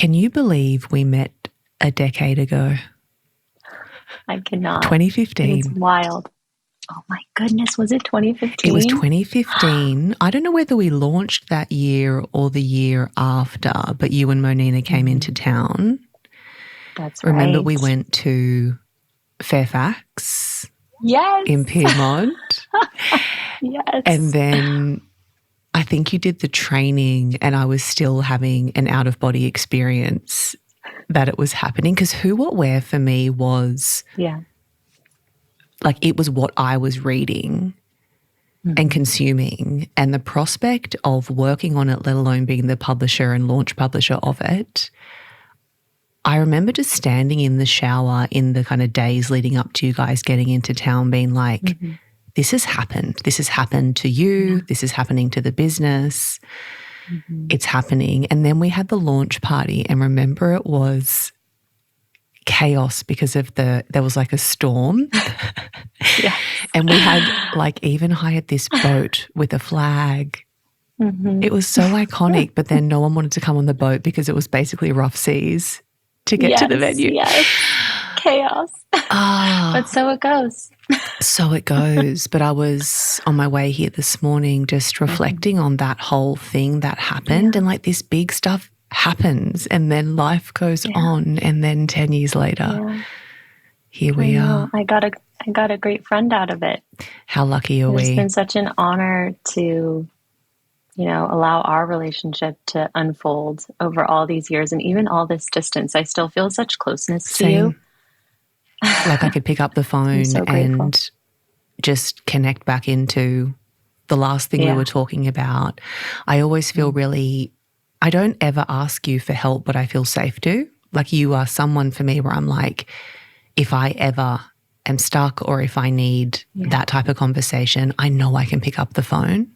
Can you believe we met a decade ago? I cannot. 2015. It's wild. Oh my goodness, was it 2015? It was 2015. I don't know whether we launched that year or the year after, but you and Monina came into town. That's right. Remember we went to Fairfax? Yes. In Piedmont? Yes. And then I think you did the training and I was still having an out-of-body experience that it was happening, because Who, What, Where for me was like it was what I was reading and consuming, and the prospect of working on it, let alone being the publisher and launch publisher of it. I remember just standing in the shower in the kind of days leading up to you guys getting into town being like, this has happened. This has happened to you. Yeah. This is happening to the business. It's happening. And then we had the launch party, and remember it was chaos because of there was like a storm. Yeah. And we had like even hired this boat with a flag. It was so iconic, but then no one wanted to come on the boat because it was basically rough seas to get to the venue. Yes. Chaos. But so it goes. So it goes. But I was on my way here this morning just reflecting on that whole thing that happened, and like this big stuff happens and then life goes on, and then 10 years later, here we are. I got a great friend out of it. How lucky are we? It's been such an honor to, allow our relationship to unfold over all these years and even all this distance. I still feel such closeness to you. Like I could pick up the phone and just connect back into the last thing we were talking about. I always feel really, I don't ever ask you for help, but I feel safe to. Like you are someone for me where I'm like, if I ever am stuck or if I need that type of conversation, I know I can pick up the phone.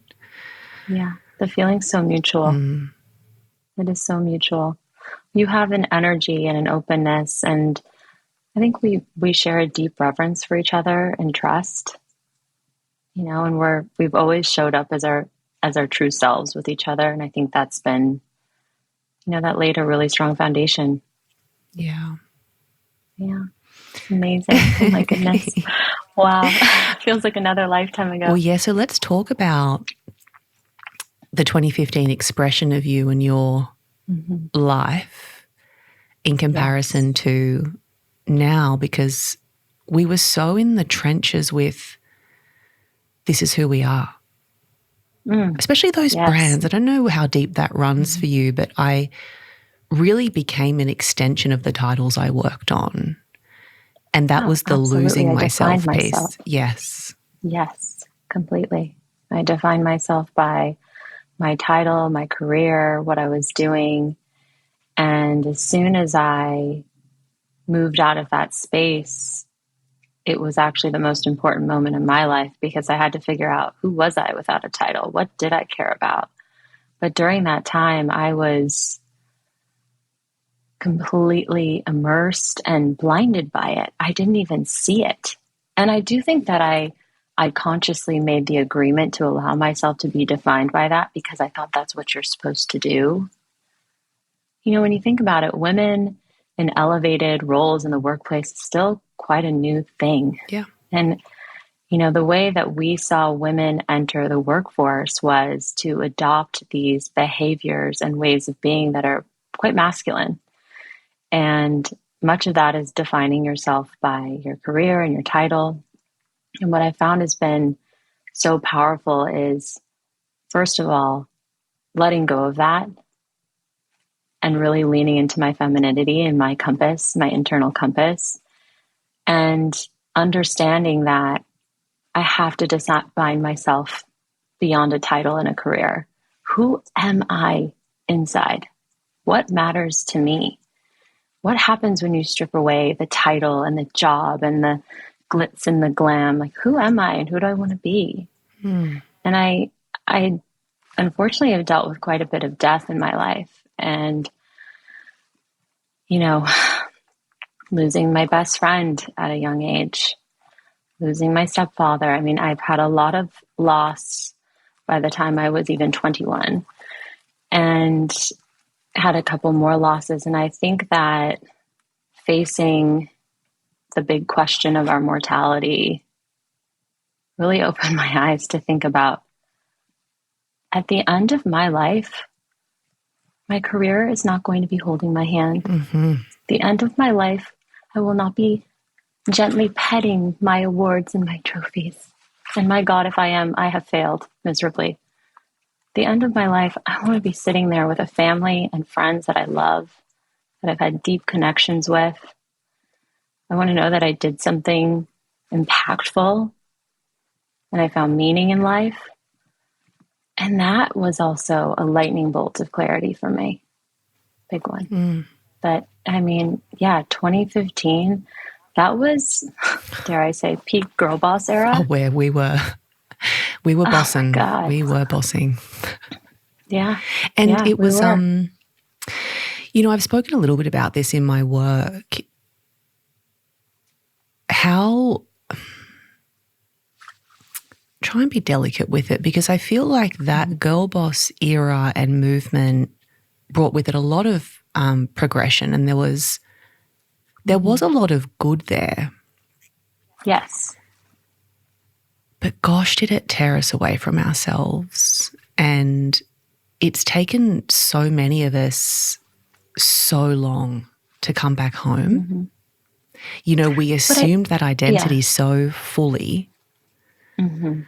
Yeah, the feeling's so mutual. It is so mutual. You have an energy and an openness, and I think we share a deep reverence for each other and trust. And we've always showed up as our true selves with each other, and I think that's been, that laid a really strong foundation. Yeah. Yeah. It's amazing. Oh my goodness. Wow. Feels like another lifetime ago. Well, yeah. So let's talk about the 2015 expression of you and your life in comparison to now, because we were so in the trenches with this is who we are. Especially those brands. I don't know how deep that runs for you, but I really became an extension of the titles I worked on. And that was the losing myself piece. Yes. Yes, completely. I defined myself by my title, my career, what I was doing. And as soon as I moved out of that space, it was actually the most important moment in my life, because I had to figure out, who was I without a title? What did I care about? But during that time, I was completely immersed and blinded by it. I didn't even see it. And I do think that I consciously made the agreement to allow myself to be defined by that, because I thought that's what you're supposed to do. When you think about it, women in elevated roles in the workplace is still quite a new thing. Yeah. And, the way that we saw women enter the workforce was to adopt these behaviors and ways of being that are quite masculine. And much of that is defining yourself by your career and your title. And what I found has been so powerful is, first of all, letting go of that and really leaning into my femininity and my compass, my internal compass, and understanding that I have to define myself beyond a title and a career. Who am I inside? What matters to me? What happens when you strip away the title and the job and the glitz and the glam? Like, who am I and who do I want to be? And I unfortunately have dealt with quite a bit of death in my life. And, losing my best friend at a young age, losing my stepfather. I mean, I've had a lot of loss by the time I was even 21. And had a couple more losses. And I think that facing the big question of our mortality really opened my eyes to think about, at the end of my life, my career is not going to be holding my hand. Mm-hmm. At the end of my life, I will not be gently petting my awards and my trophies. And my God, if I am, I have failed miserably. At the end of my life, I want to be sitting there with a family and friends that I love, that I've had deep connections with. I want to know that I did something impactful and I found meaning in life. And that was also a lightning bolt of clarity for me. Big one. Mm. But I mean, 2015, that was, dare I say, peak girl boss era. Oh, where we were bossing. Oh my God. We were bossing. Yeah. And it was, I've spoken a little bit about this in my work. Try and be delicate with it, because I feel like that girl boss era and movement brought with it a lot of progression, and there was a lot of good there. Yes. But gosh, did it tear us away from ourselves. And it's taken so many of us so long to come back home. Mm-hmm. We assumed that identity so fully. Mm-hmm.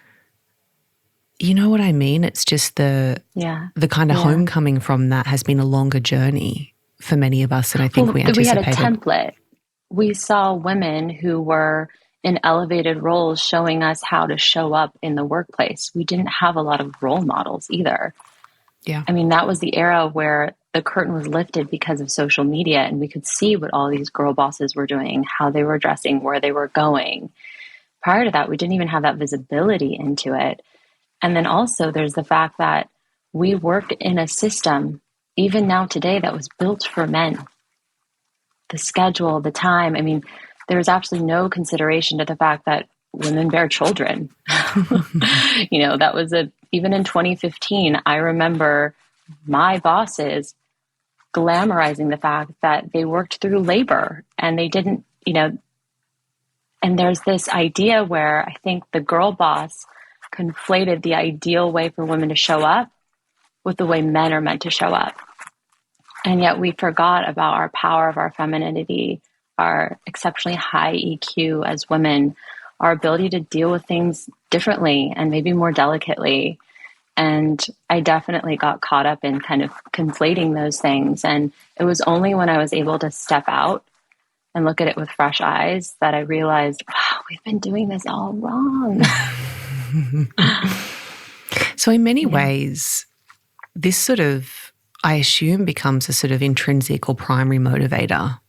You know what I mean? It's just the kind of homecoming from that has been a longer journey for many of us than I think we anticipated. We had a template. We saw women who were in elevated roles showing us how to show up in the workplace. We didn't have a lot of role models either. Yeah. I mean, that was the era where the curtain was lifted because of social media, and we could see what all these girl bosses were doing, how they were dressing, where they were going. Prior to that, we didn't even have that visibility into it. And then also there's the fact that we worked in a system, even now today, that was built for men. The schedule, the time, I mean, there was absolutely no consideration to the fact that women bear children. That was even in 2015, I remember my bosses glamorizing the fact that they worked through labor and they didn't, and there's this idea where I think the girl boss conflated the ideal way for women to show up with the way men are meant to show up. And yet we forgot about our power of our femininity, our exceptionally high EQ as women, our ability to deal with things differently and maybe more delicately. And I definitely got caught up in kind of conflating those things. And it was only when I was able to step out and look at it with fresh eyes that I realized, wow, we've been doing this all wrong. So in many ways, this sort of, I assume, becomes a sort of intrinsic or primary motivator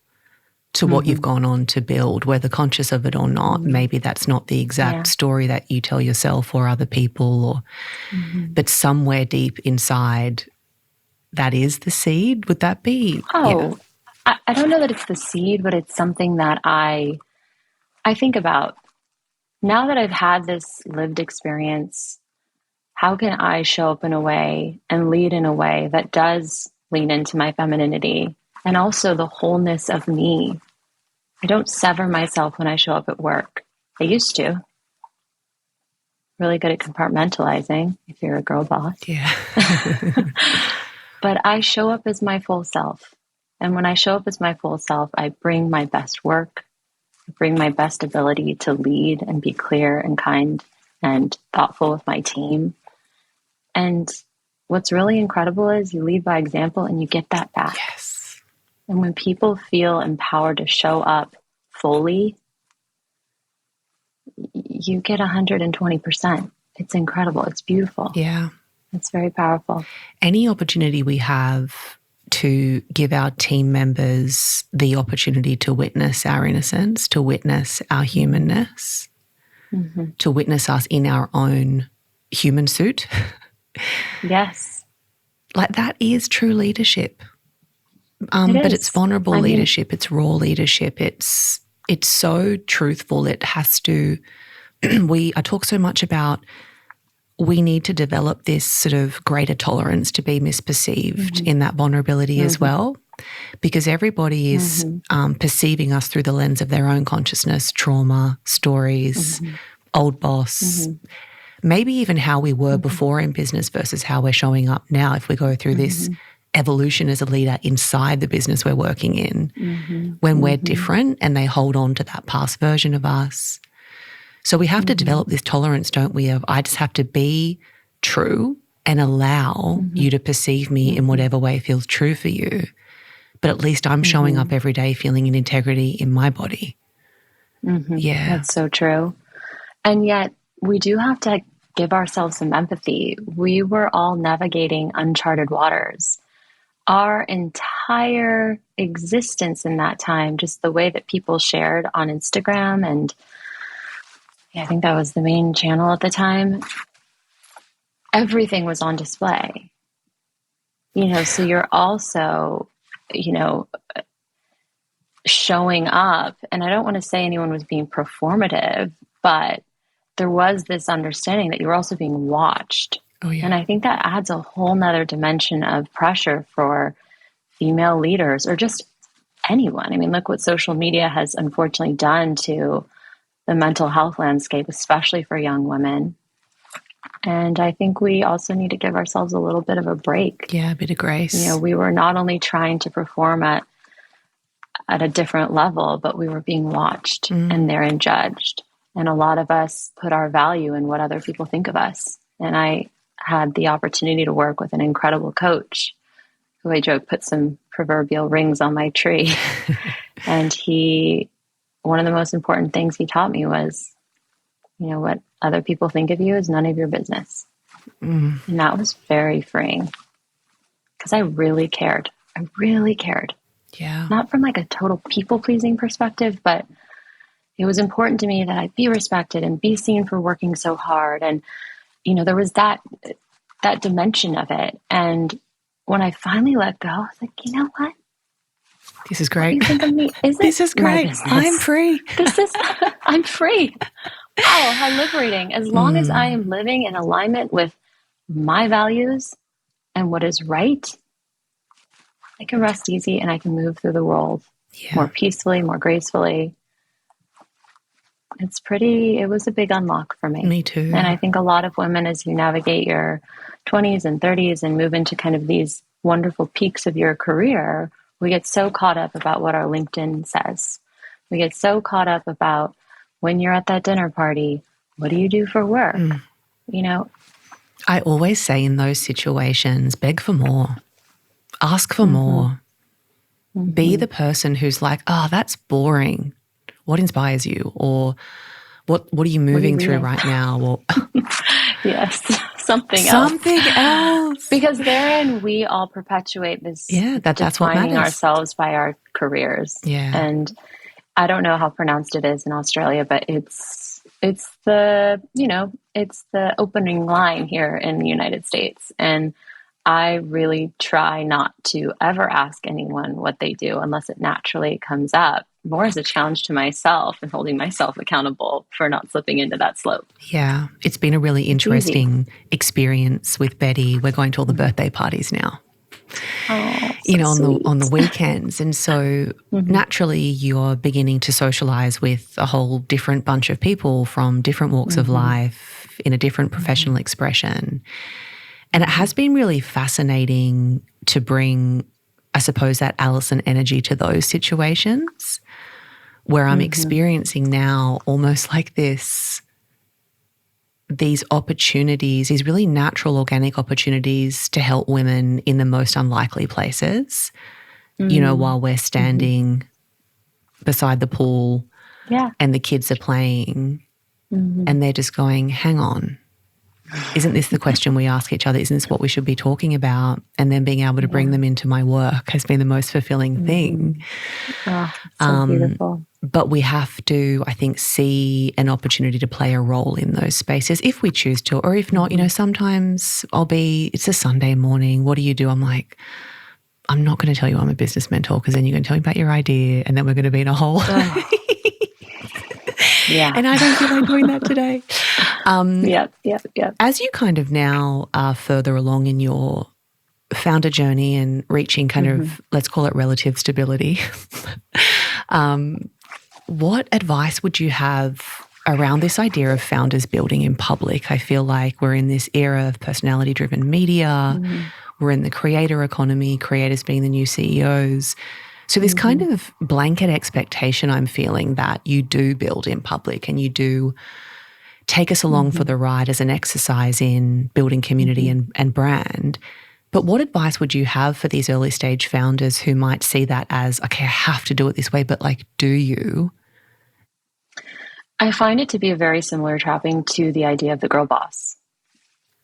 to what you've gone on to build, whether conscious of it or not. Maybe that's not the exact story that you tell yourself or other people, or but somewhere deep inside, that is the seed. Would that be? Oh, yeah. I don't know that it's the seed, but it's something that I think about. Now that I've had this lived experience, how can I show up in a way and lead in a way that does lean into my femininity and also the wholeness of me? I don't sever myself when I show up at work. I used to. Really good at compartmentalizing if you're a girl boss. Yeah. But I show up as my full self. And when I show up as my full self, I bring my best work, I bring my best ability to lead and be clear and kind and thoughtful with my team. And what's really incredible is you lead by example and you get that back. Yes. And when people feel empowered to show up fully, you get 120%. It's incredible. It's beautiful. Yeah. It's very powerful. Any opportunity we have to give our team members the opportunity to witness our innocence, to witness our humanness, to witness us in our own human suit. Yes. Like, that is true leadership. But it's vulnerable leadership. It's raw leadership. It's so truthful. It has to, I talk so much about we need to develop this sort of greater tolerance to be misperceived in that vulnerability as well, because everybody is perceiving us through the lens of their own consciousness, trauma, stories, old boss, maybe even how we were before in business versus how we're showing up now if we go through this evolution as a leader inside the business we're working in, when we're different and they hold on to that past version of us. So we have to develop this tolerance, don't we, of I just have to be true and allow you to perceive me in whatever way feels true for you. But at least I'm showing up every day feeling in integrity in my body. Yeah. That's so true. And yet we do have to give ourselves some empathy. We were all navigating uncharted waters. Our entire existence in that time, just the way that people shared on Instagram, and I think that was the main channel at the time, everything was on display. So you're also, showing up, and I don't want to say anyone was being performative, but there was this understanding that you were also being watched. Oh, yeah. And I think that adds a whole nother dimension of pressure for female leaders or just anyone. I mean, look what social media has unfortunately done to the mental health landscape, especially for young women. And I think we also need to give ourselves a little bit of a break. Yeah, a bit of grace. We were not only trying to perform at a different level, but we were being watched and therein judged. And a lot of us put our value in what other people think of us. And I had the opportunity to work with an incredible coach who I joke put some proverbial rings on my tree. And one of the most important things he taught me was, what other people think of you is none of your business. And that was very freeing because I really cared. Yeah. Not from like a total people-pleasing perspective, but it was important to me that I be respected and be seen for working so hard. And, there was that dimension of it. And when I finally let go, I was like, you know what? This is great. What do you think of me? This is great. I'm free. I'm free. Wow, how liberating. As long as I am living in alignment with my values and what is right, I can rest easy and I can move through the world more peacefully, more gracefully. It was a big unlock for me. Me too. And I think a lot of women, as you navigate your 20s and 30s and move into kind of these wonderful peaks of your career, we get so caught up about what our LinkedIn says. We get so caught up about when you're at that dinner party, what do you do for work? I always say in those situations, beg for more. Ask for more. Be the person who's like, oh, that's boring. What inspires you? Or what are you moving through right now? Or yes, something else. Because therein we all perpetuate this that's what defining matters. Ourselves by our careers. Yeah. And I don't know how pronounced it is in Australia, but it's the opening line here in the United States. And I really try not to ever ask anyone what they do unless it naturally comes up, more as a challenge to myself and holding myself accountable for not slipping into that slope. Yeah, it's been a really interesting experience with Betty. We're going to all the birthday parties now. Oh, so on the weekends. And so naturally you're beginning to socialize with a whole different bunch of people from different walks of life in a different professional expression. And it has been really fascinating to bring, I suppose, that Alison energy to those situations where I'm experiencing now almost like these opportunities, these really natural, organic opportunities to help women in the most unlikely places, while we're standing beside the pool and the kids are playing and they're just going, hang on. Isn't this the question we ask each other? Isn't this what we should be talking about? And then being able to bring them into my work has been the most fulfilling thing. Oh, so beautiful. But we have to, I think, see an opportunity to play a role in those spaces if we choose to, or if not, sometimes it's a Sunday morning. What do you do? I'm like, I'm not going to tell you I'm a business mentor because then you're going to tell me about your idea and then we're going to be in a hole. Yeah. And I don't feel like doing that today. Yep. As you kind of now are further along in your founder journey and reaching kind of, let's call it relative stability, what advice would you have around this idea of founders building in public? I feel like we're in this era of personality-driven media. We're in the creator economy, creators being the new CEOs. So this kind of blanket expectation I'm feeling that you do build in public and you do take us along for the ride as an exercise in building community and brand. But what advice would you have for these early stage founders who might see that as, okay, I have to do it this way, but like, do you? I find it to be a very similar trapping to the idea of the girl boss.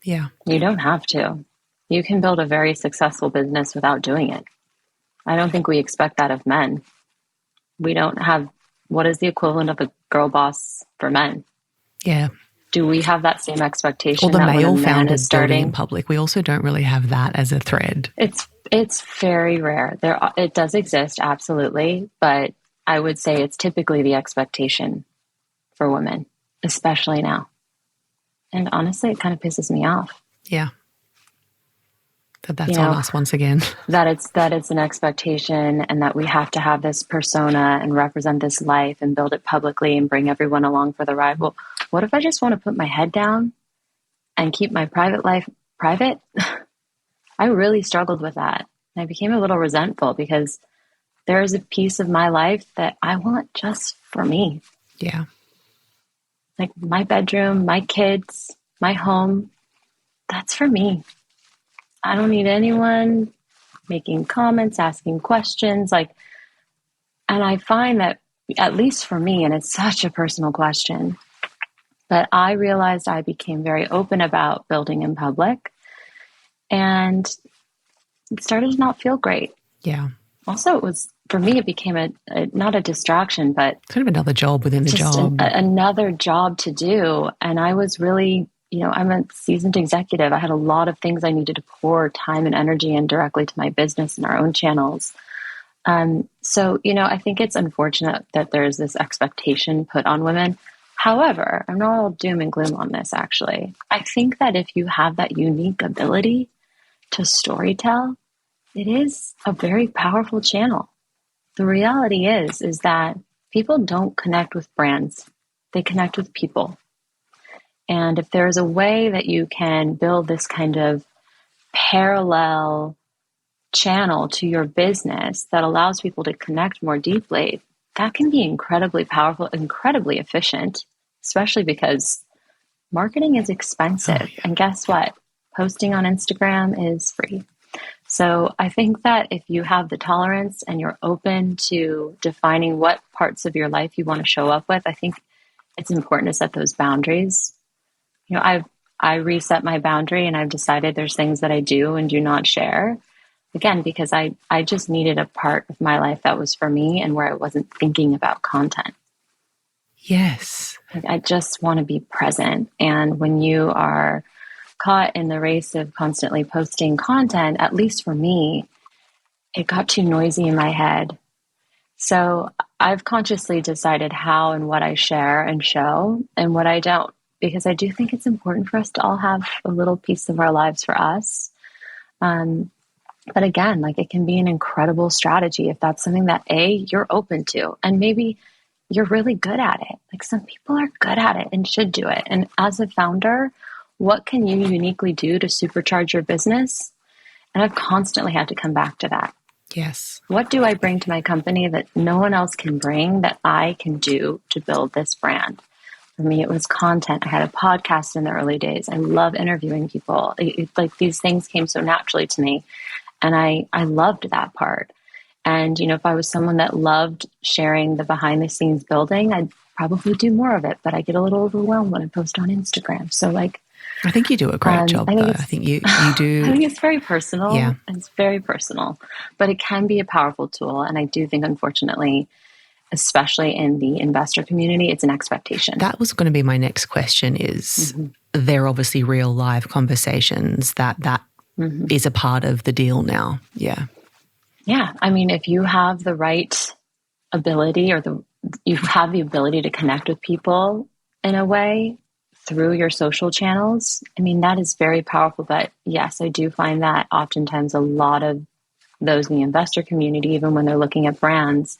Yeah. You don't have to. You can build a very successful business without doing it. I don't think we expect that of men. We don't have, what is the equivalent of a girl boss for men? Yeah. Do we have that same expectation? Or the that male when a man founders is starting building in public? We also don't really have that as a thread. It's very rare. It does exist, absolutely, but I would say it's typically the expectation for women, especially now. And honestly, it kind of pisses me off. Yeah. That's on us once again. That it's an expectation and that we have to have this persona and represent this life and build it publicly and bring everyone along for the ride. Well, what if I just want to put my head down and keep my private life private? I really struggled with that. And I became a little resentful because there is a piece of my life that I want just for me. Yeah. Like my bedroom, my kids, my home, that's for me. I don't need anyone making comments, asking questions. And I find that, at least for me, and it's such a personal question, but I realized I became very open about building in public and it started to not feel great. Yeah. Also, for me, it became not a distraction, but kind of another job within the job. Another job to do. And I was really, I'm a seasoned executive. I had a lot of things I needed to pour time and energy in directly to my business and our own channels. So, I think it's unfortunate that there's this expectation put on women. However, I'm not all doom and gloom on this, actually. I think that if you have that unique ability to storytell, it is a very powerful channel. The reality is that people don't connect with brands. They connect with people. And if there's a way that you can build this kind of parallel channel to your business that allows people to connect more deeply, that can be incredibly powerful, incredibly efficient, especially because marketing is expensive. Oh, yeah. And guess what? Posting on Instagram is free. So I think that if you have the tolerance and you're open to defining what parts of your life you want to show up with, I think it's important to set those boundaries. I reset my boundary and I've decided there's things that I do and do not share. Again, because I just needed a part of my life that was for me and where I wasn't thinking about content. Yes. I just want to be present. And when you are caught in the race of constantly posting content, at least for me, it got too noisy in my head. So I've consciously decided how and what I share and show and what I don't, because I do think it's important for us to all have a little piece of our lives for us. But again, it can be an incredible strategy if that's something that you're open to, and maybe you're really good at it. Some people are good at it and should do it. And as a founder, what can you uniquely do to supercharge your business? And I've constantly had to come back to that. Yes. What do I bring to my company that no one else can bring that I can do to build this brand? For me, it was content. I had a podcast in the early days. I love interviewing people. These things came so naturally to me. And I loved that part. And, if I was someone that loved sharing the behind the scenes building, I'd probably do more of it. But I get a little overwhelmed when I post on Instagram. So I think you do a great job, though. I think you do. I think it's very personal. Yeah. It's very personal. But it can be a powerful tool. And I do think, unfortunately, especially in the investor community, it's an expectation. That was going to be my next question is there are obviously real live conversations that is a part of the deal now. Yeah. Yeah. I mean, if you have the right ability you have the ability to connect with people in a way through your social channels, I mean, that is very powerful. But yes, I do find that oftentimes a lot of those in the investor community, even when they're looking at brands,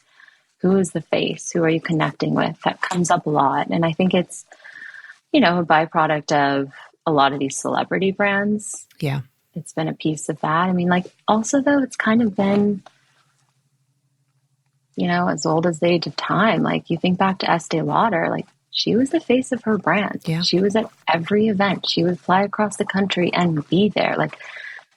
who is the face? Who are you connecting with? That comes up a lot. And I think it's, a byproduct of a lot of these celebrity brands. Yeah. It's been a piece of that. I mean, like, also though, it's kind of been, as old as the age of time. Like, you think back to Estee Lauder, like, she was the face of her brand. Yeah. She was at every event. She would fly across the country and be there. Like,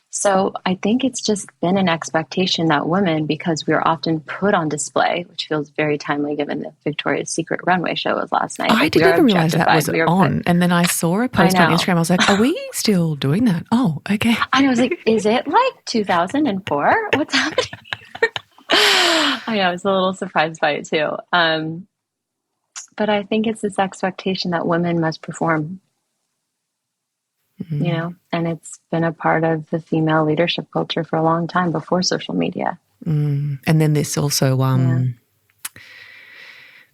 so I think it's just been an expectation that women, because we're often put on display, which feels very timely given the Victoria's Secret runway show was last night. I didn't even realize that was on. And then I saw a post on Instagram. I was like, are we still doing that? Oh, okay. And I was like, is it like 2004? What's happening? I know, I was a little surprised by it too. But I think it's this expectation that women must perform, and it's been a part of the female leadership culture for a long time before social media. And then this also,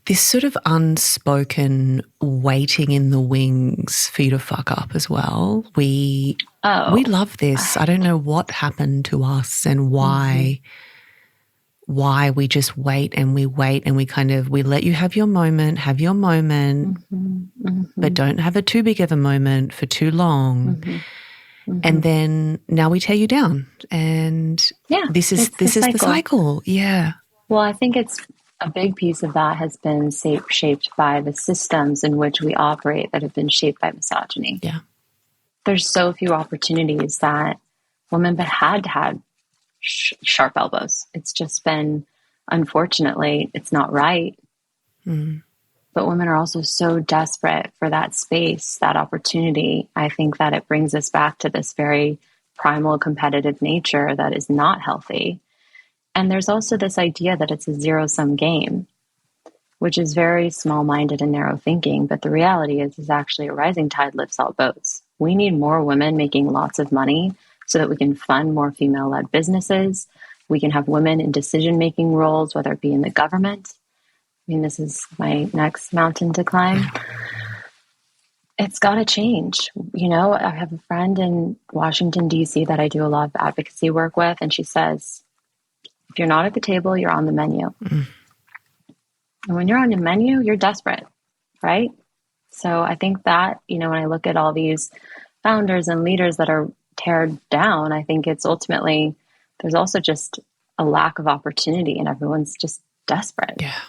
this sort of unspoken waiting in the wings for you to fuck up as well. We love this. I don't know what happened to us and why we just wait and we we let you have your moment, but don't have a too big of a moment for too long. And then now we tear you down. And this is the cycle. Yeah. Well, I think it's a big piece of that has been shaped by the systems in which we operate that have been shaped by misogyny. Yeah. There's so few opportunities that women had to have sharp elbows. It's just been, unfortunately, it's not right. But women are also so desperate for that space, that opportunity. I think that it brings us back to this very primal competitive nature that is not healthy. And there's also this idea that it's a zero-sum game, which is very small-minded and narrow thinking. But the reality is actually a rising tide lifts all boats. We need more women making lots of money so that we can fund more female-led businesses. We can have women in decision-making roles, whether it be in the government. I mean, this is my next mountain to climb. It's got to change. I have a friend in Washington, D.C. that I do a lot of advocacy work with, and she says, if you're not at the table, you're on the menu. And when you're on the menu, you're desperate, right? So I think that, when I look at all these founders and leaders that are teared down, I think it's ultimately, there's also just a lack of opportunity and everyone's just desperate. Yeah.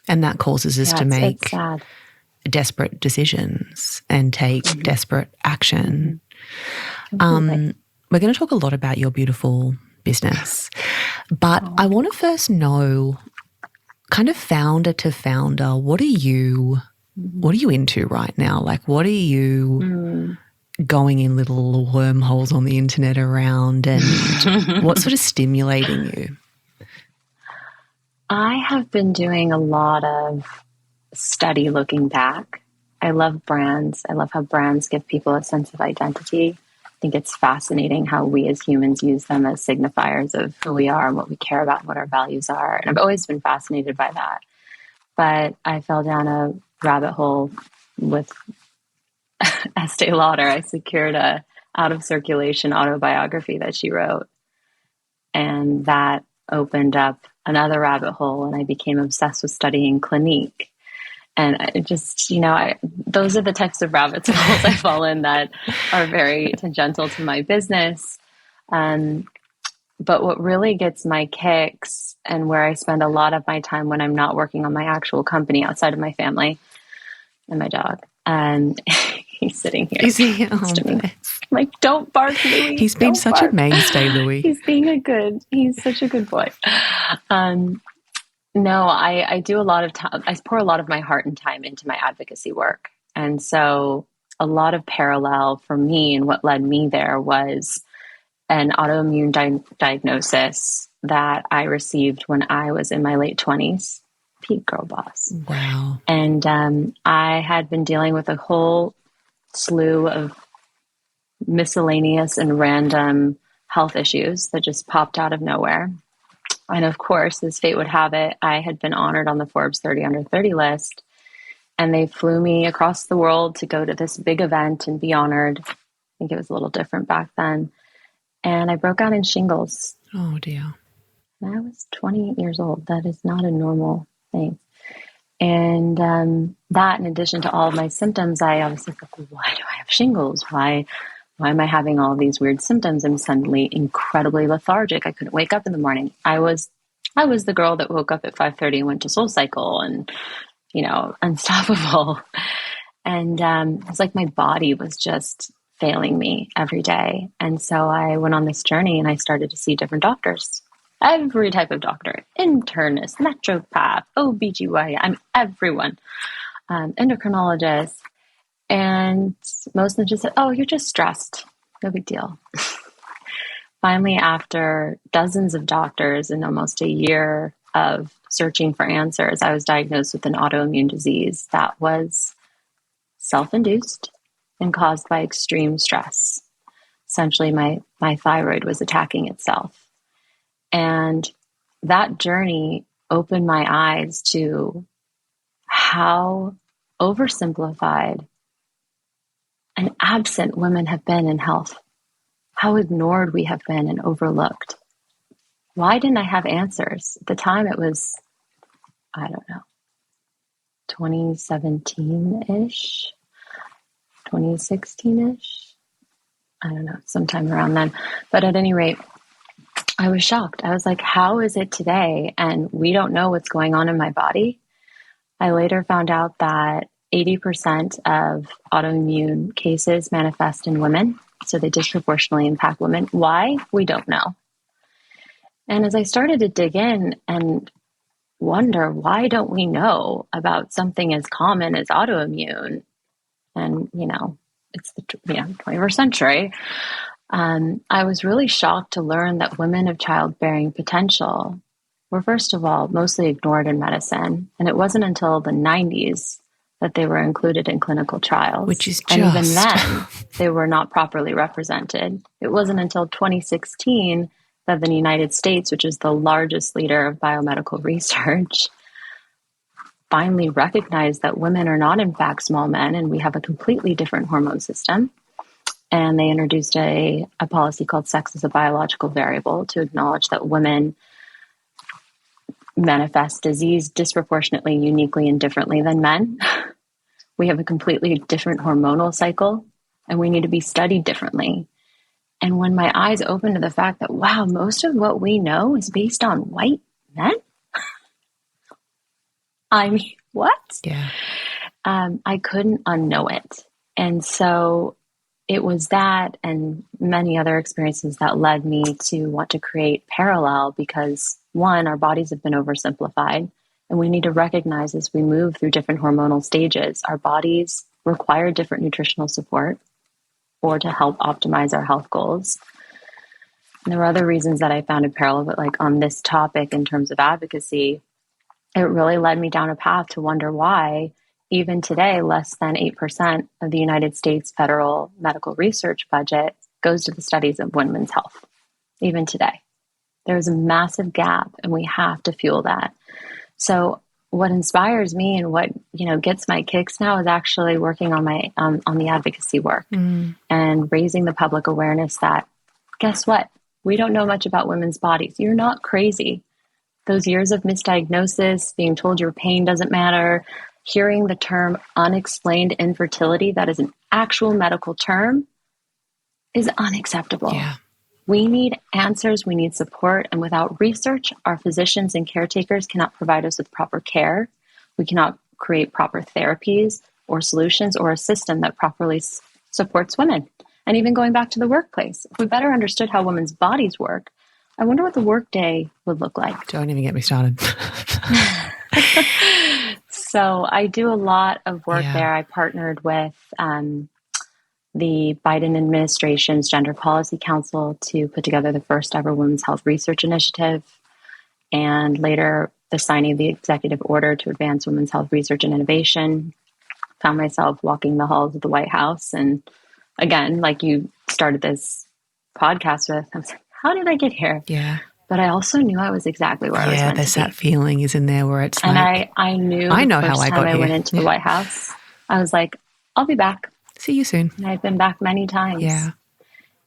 And that causes us to make desperate decisions and take desperate action. We're going to talk a lot about your beautiful business, but I want to first know, kind of founder to founder, what are you into right now? Like, what are you going in little wormholes on the internet around, and what's sort of stimulating you? I have been doing a lot of study looking back. I love brands. I love how brands give people a sense of identity. I think it's fascinating how we as humans use them as signifiers of who we are and what we care about and what our values are. And I've always been fascinated by that. But I fell down a rabbit hole with Estee Lauder. I secured a out of circulation autobiography that she wrote. And that opened up another rabbit hole, and I became obsessed with studying Clinique. And it just, those are the types of rabbit holes I fall in that are very tangential to my business. But what really gets my kicks, and where I spend a lot of my time when I'm not working on my actual company outside of my family and my dog, and he's sitting here. Is he? Next to me. I'm like, don't bark, Louis. He's been such a mainstay, Louis. He's such a good boy. No, I do a lot of time. I pour a lot of my heart and time into my advocacy work. And so a lot of parallel for me, and what led me there was an autoimmune diagnosis that I received when I was in my late 20s. Peak girl boss. Wow. And I had been dealing with a whole slew of miscellaneous and random health issues that just popped out of nowhere. And of course, as fate would have it, I had been honored on the Forbes 30 under 30 list. And they flew me across the world to go to this big event and be honored. I think it was a little different back then. And I broke out in shingles. Oh, dear. And I was 28 years old. That is not a normal thing. And that, in addition to all of my symptoms, I obviously thought, why do I have shingles? Why am I having all these weird symptoms? I'm suddenly incredibly lethargic. I couldn't wake up in the morning. I was the girl that woke up at 5:30 and went to SoulCycle and, unstoppable. And it's like my body was just failing me every day. And so I went on this journey and I started to see different doctors. Every type of doctor, internist, naturopath, OBGYN, I'm everyone, endocrinologist. And most of them just said, oh, you're just stressed. No big deal. Finally, after dozens of doctors and almost a year of searching for answers, I was diagnosed with an autoimmune disease that was self-induced and caused by extreme stress. Essentially, my thyroid was attacking itself. And that journey opened my eyes to how oversimplified and absent women have been in health, how ignored we have been and overlooked. Why didn't I have answers? At the time it was, 2017-ish, 2016-ish. Sometime around then. But at any rate, I was shocked. I was like, how is it today? And we don't know what's going on in my body. I later found out that 80% of autoimmune cases manifest in women. So they disproportionately impact women. Why? We don't know. And as I started to dig in and wonder, why don't we know about something as common as autoimmune? And, it's the 21st century. I was really shocked to learn that women of childbearing potential were, first of all, mostly ignored in medicine. And it wasn't until the 90s that they were included in clinical trials. Which is just... And even then, they were not properly represented. It wasn't until 2016 that the United States, which is the largest leader of biomedical research, finally recognized that women are not, in fact, small men, and we have a completely different hormone system. And they introduced a policy called sex as a biological variable to acknowledge that women manifest disease disproportionately, uniquely, and differently than men. We have a completely different hormonal cycle, and we need to be studied differently. And when my eyes opened to the fact that, wow, most of what we know is based on white men? I mean, what? Yeah. I couldn't unknow it. And so it was that and many other experiences that led me to want to create Perelel because, one, our bodies have been oversimplified, and we need to recognize as we move through different hormonal stages, our bodies require different nutritional support or to help optimize our health goals. And there were other reasons that I founded Perelel, but like on this topic in terms of advocacy, it really led me down a path to wonder why, even today, less than 8% of the United States federal medical research budget goes to the studies of women's health, even today. There's a massive gap, and we have to fuel that. So what inspires me and what, gets my kicks now is actually working on my on the advocacy work and raising the public awareness that, guess what? We don't know much about women's bodies. You're not crazy. Those years of misdiagnosis, being told your pain doesn't matter, hearing the term unexplained infertility, that is an actual medical term, is unacceptable. Yeah. We need answers, we need support, and without research, our physicians and caretakers cannot provide us with proper care. We cannot create proper therapies or solutions or a system that properly supports women. And even going back to the workplace, if we better understood how women's bodies work, I wonder what the workday would look like. Don't even get me started. So I do a lot of work there. I partnered with the Biden administration's Gender Policy Council to put together the first ever Women's Health Research Initiative, and later the signing of the executive order to advance women's health research and innovation. Found myself walking the halls of the White House. And again, like you started this podcast with, I was like, how did I get here? Yeah. but I also knew I was exactly where I was meant to be. There's that feeling, isn't there, where it's and like, I knew I know the how first I time got I here. went into the White House, I was like, I'll be back. See you soon. And I've been back many times. Yeah.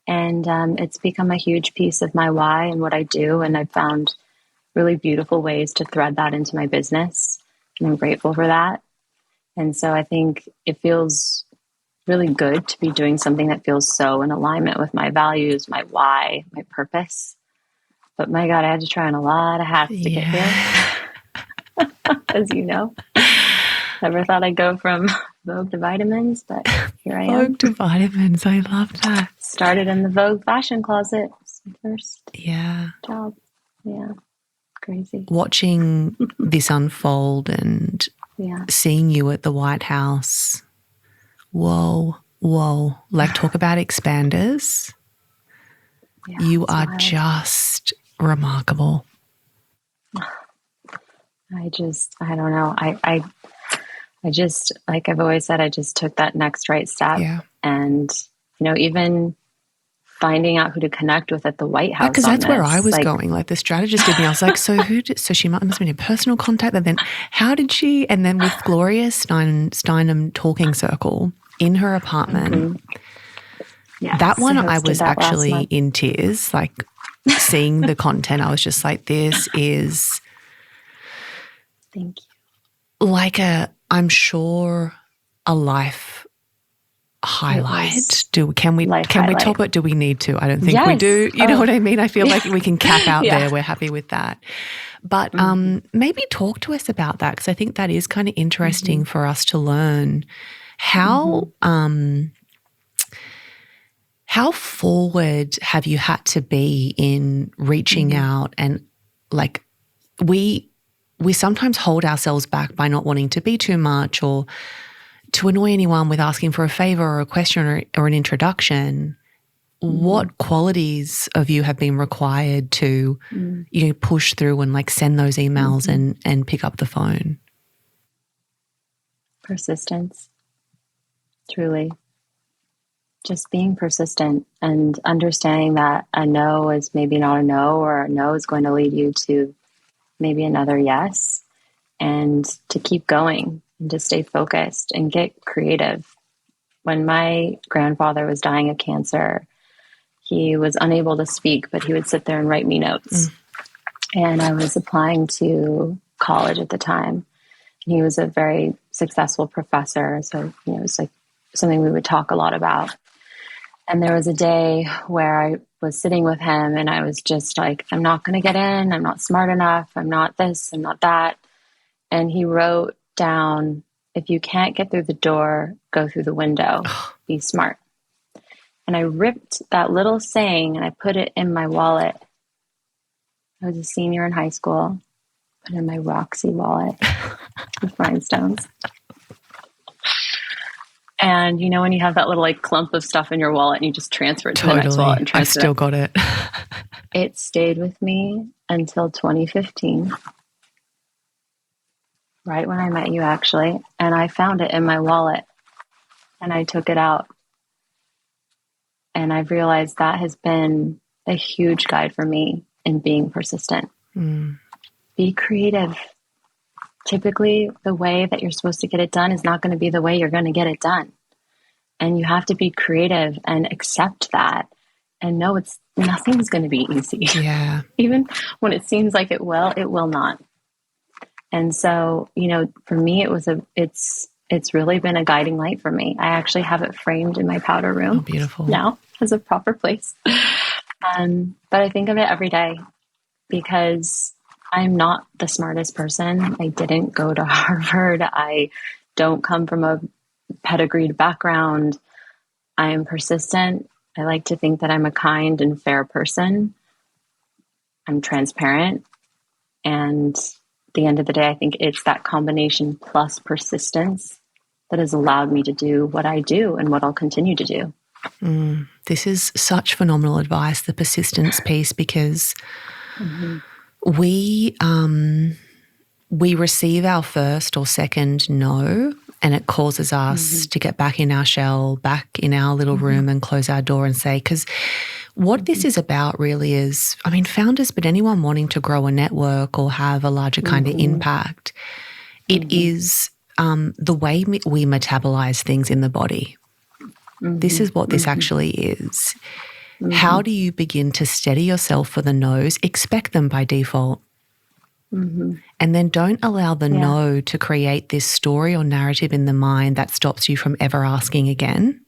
And it's become a huge piece of my why and what I do. And I've found really beautiful ways to thread that into my business. And I'm grateful for that. And so I think it feels really good to be doing something that feels so in alignment with my values, my why, my purpose. But my God, I had to try on a lot of hats to get here. As you know. Never thought I'd go from Vogue to vitamins, but here I am. Vogue to vitamins. I love that. Started in the Vogue fashion closet. It's my first job. Yeah. Crazy. Watching this unfold and seeing you at the White House. Whoa. Like, talk about expanders. Yeah, you are wild. Just remarkable. I don't know. I just, like I've always said, I just took that next right step. Yeah. And, even finding out who to connect with at the White House. Because that's where I was going. Like, the strategist did me. I was like, so she must have been in personal contact. And then how did she? And then with Gloria Steinem Talking Circle in her apartment. Mm-hmm. Yes, that one I was actually in tears, like seeing the content. I was just like, this is thank you. Like I'm sure a life highlight. Can we top it? Do we need to? I don't think we do. You know what I mean? I feel like we can cap out there. We're happy with that. But maybe talk to us about that, because I think that is kind of interesting for us to learn how how forward have you had to be in reaching out, and like we sometimes hold ourselves back by not wanting to be too much or to annoy anyone with asking for a favor or a question or an introduction. What qualities of you have been required to, push through and like send those emails and pick up the phone? Persistence, truly. Just being persistent and understanding that a no is maybe not a no, or a no is going to lead you to maybe another yes, and to keep going and to stay focused and get creative. When my grandfather was dying of cancer, he was unable to speak, but he would sit there and write me notes. And I was applying to college at the time. And he was a very successful professor. So, it was like something we would talk a lot about. And there was a day where I was sitting with him and I was just like, I'm not going to get in. I'm not smart enough. I'm not this. I'm not that. And he wrote down, if you can't get through the door, go through the window. Be smart. And I ripped that little saying and I put it in my wallet. I was a senior in high school. Put it in my Roxy wallet with rhinestones. And when you have that little like clump of stuff in your wallet and you just transfer it to the next wallet. And I've still got it. It stayed with me until 2015. Right when I met you, actually. And I found it in my wallet and I took it out. And I've realized that has been a huge guide for me in being persistent. Be creative. Typically, the way that you're supposed to get it done is not going to be the way you're going to get it done. And you have to be creative and accept that and know nothing's going to be easy. Yeah. Even when it seems like it will not. And so, for me, it's really been a guiding light for me. I actually have it framed in my powder room. Oh, beautiful. Now as a proper place. But I think of it every day because I'm not the smartest person. I didn't go to Harvard. I don't come from a pedigreed background. I am persistent. I like to think that I'm a kind and fair person. I'm transparent. And at the end of the day, I think it's that combination plus persistence that has allowed me to do what I do and what I'll continue to do. This is such phenomenal advice, the persistence piece, because we receive our first or second no, and it causes us to get back in our shell, back in our little room and close our door and say, because What this is about really is, I mean, founders, but anyone wanting to grow a network or have a larger kind of impact, it is the way we metabolize things in the body. This is what this actually is. How do you begin to steady yourself for the no's? Expect them by default. And then don't allow the no to create this story or narrative in the mind that stops you from ever asking again.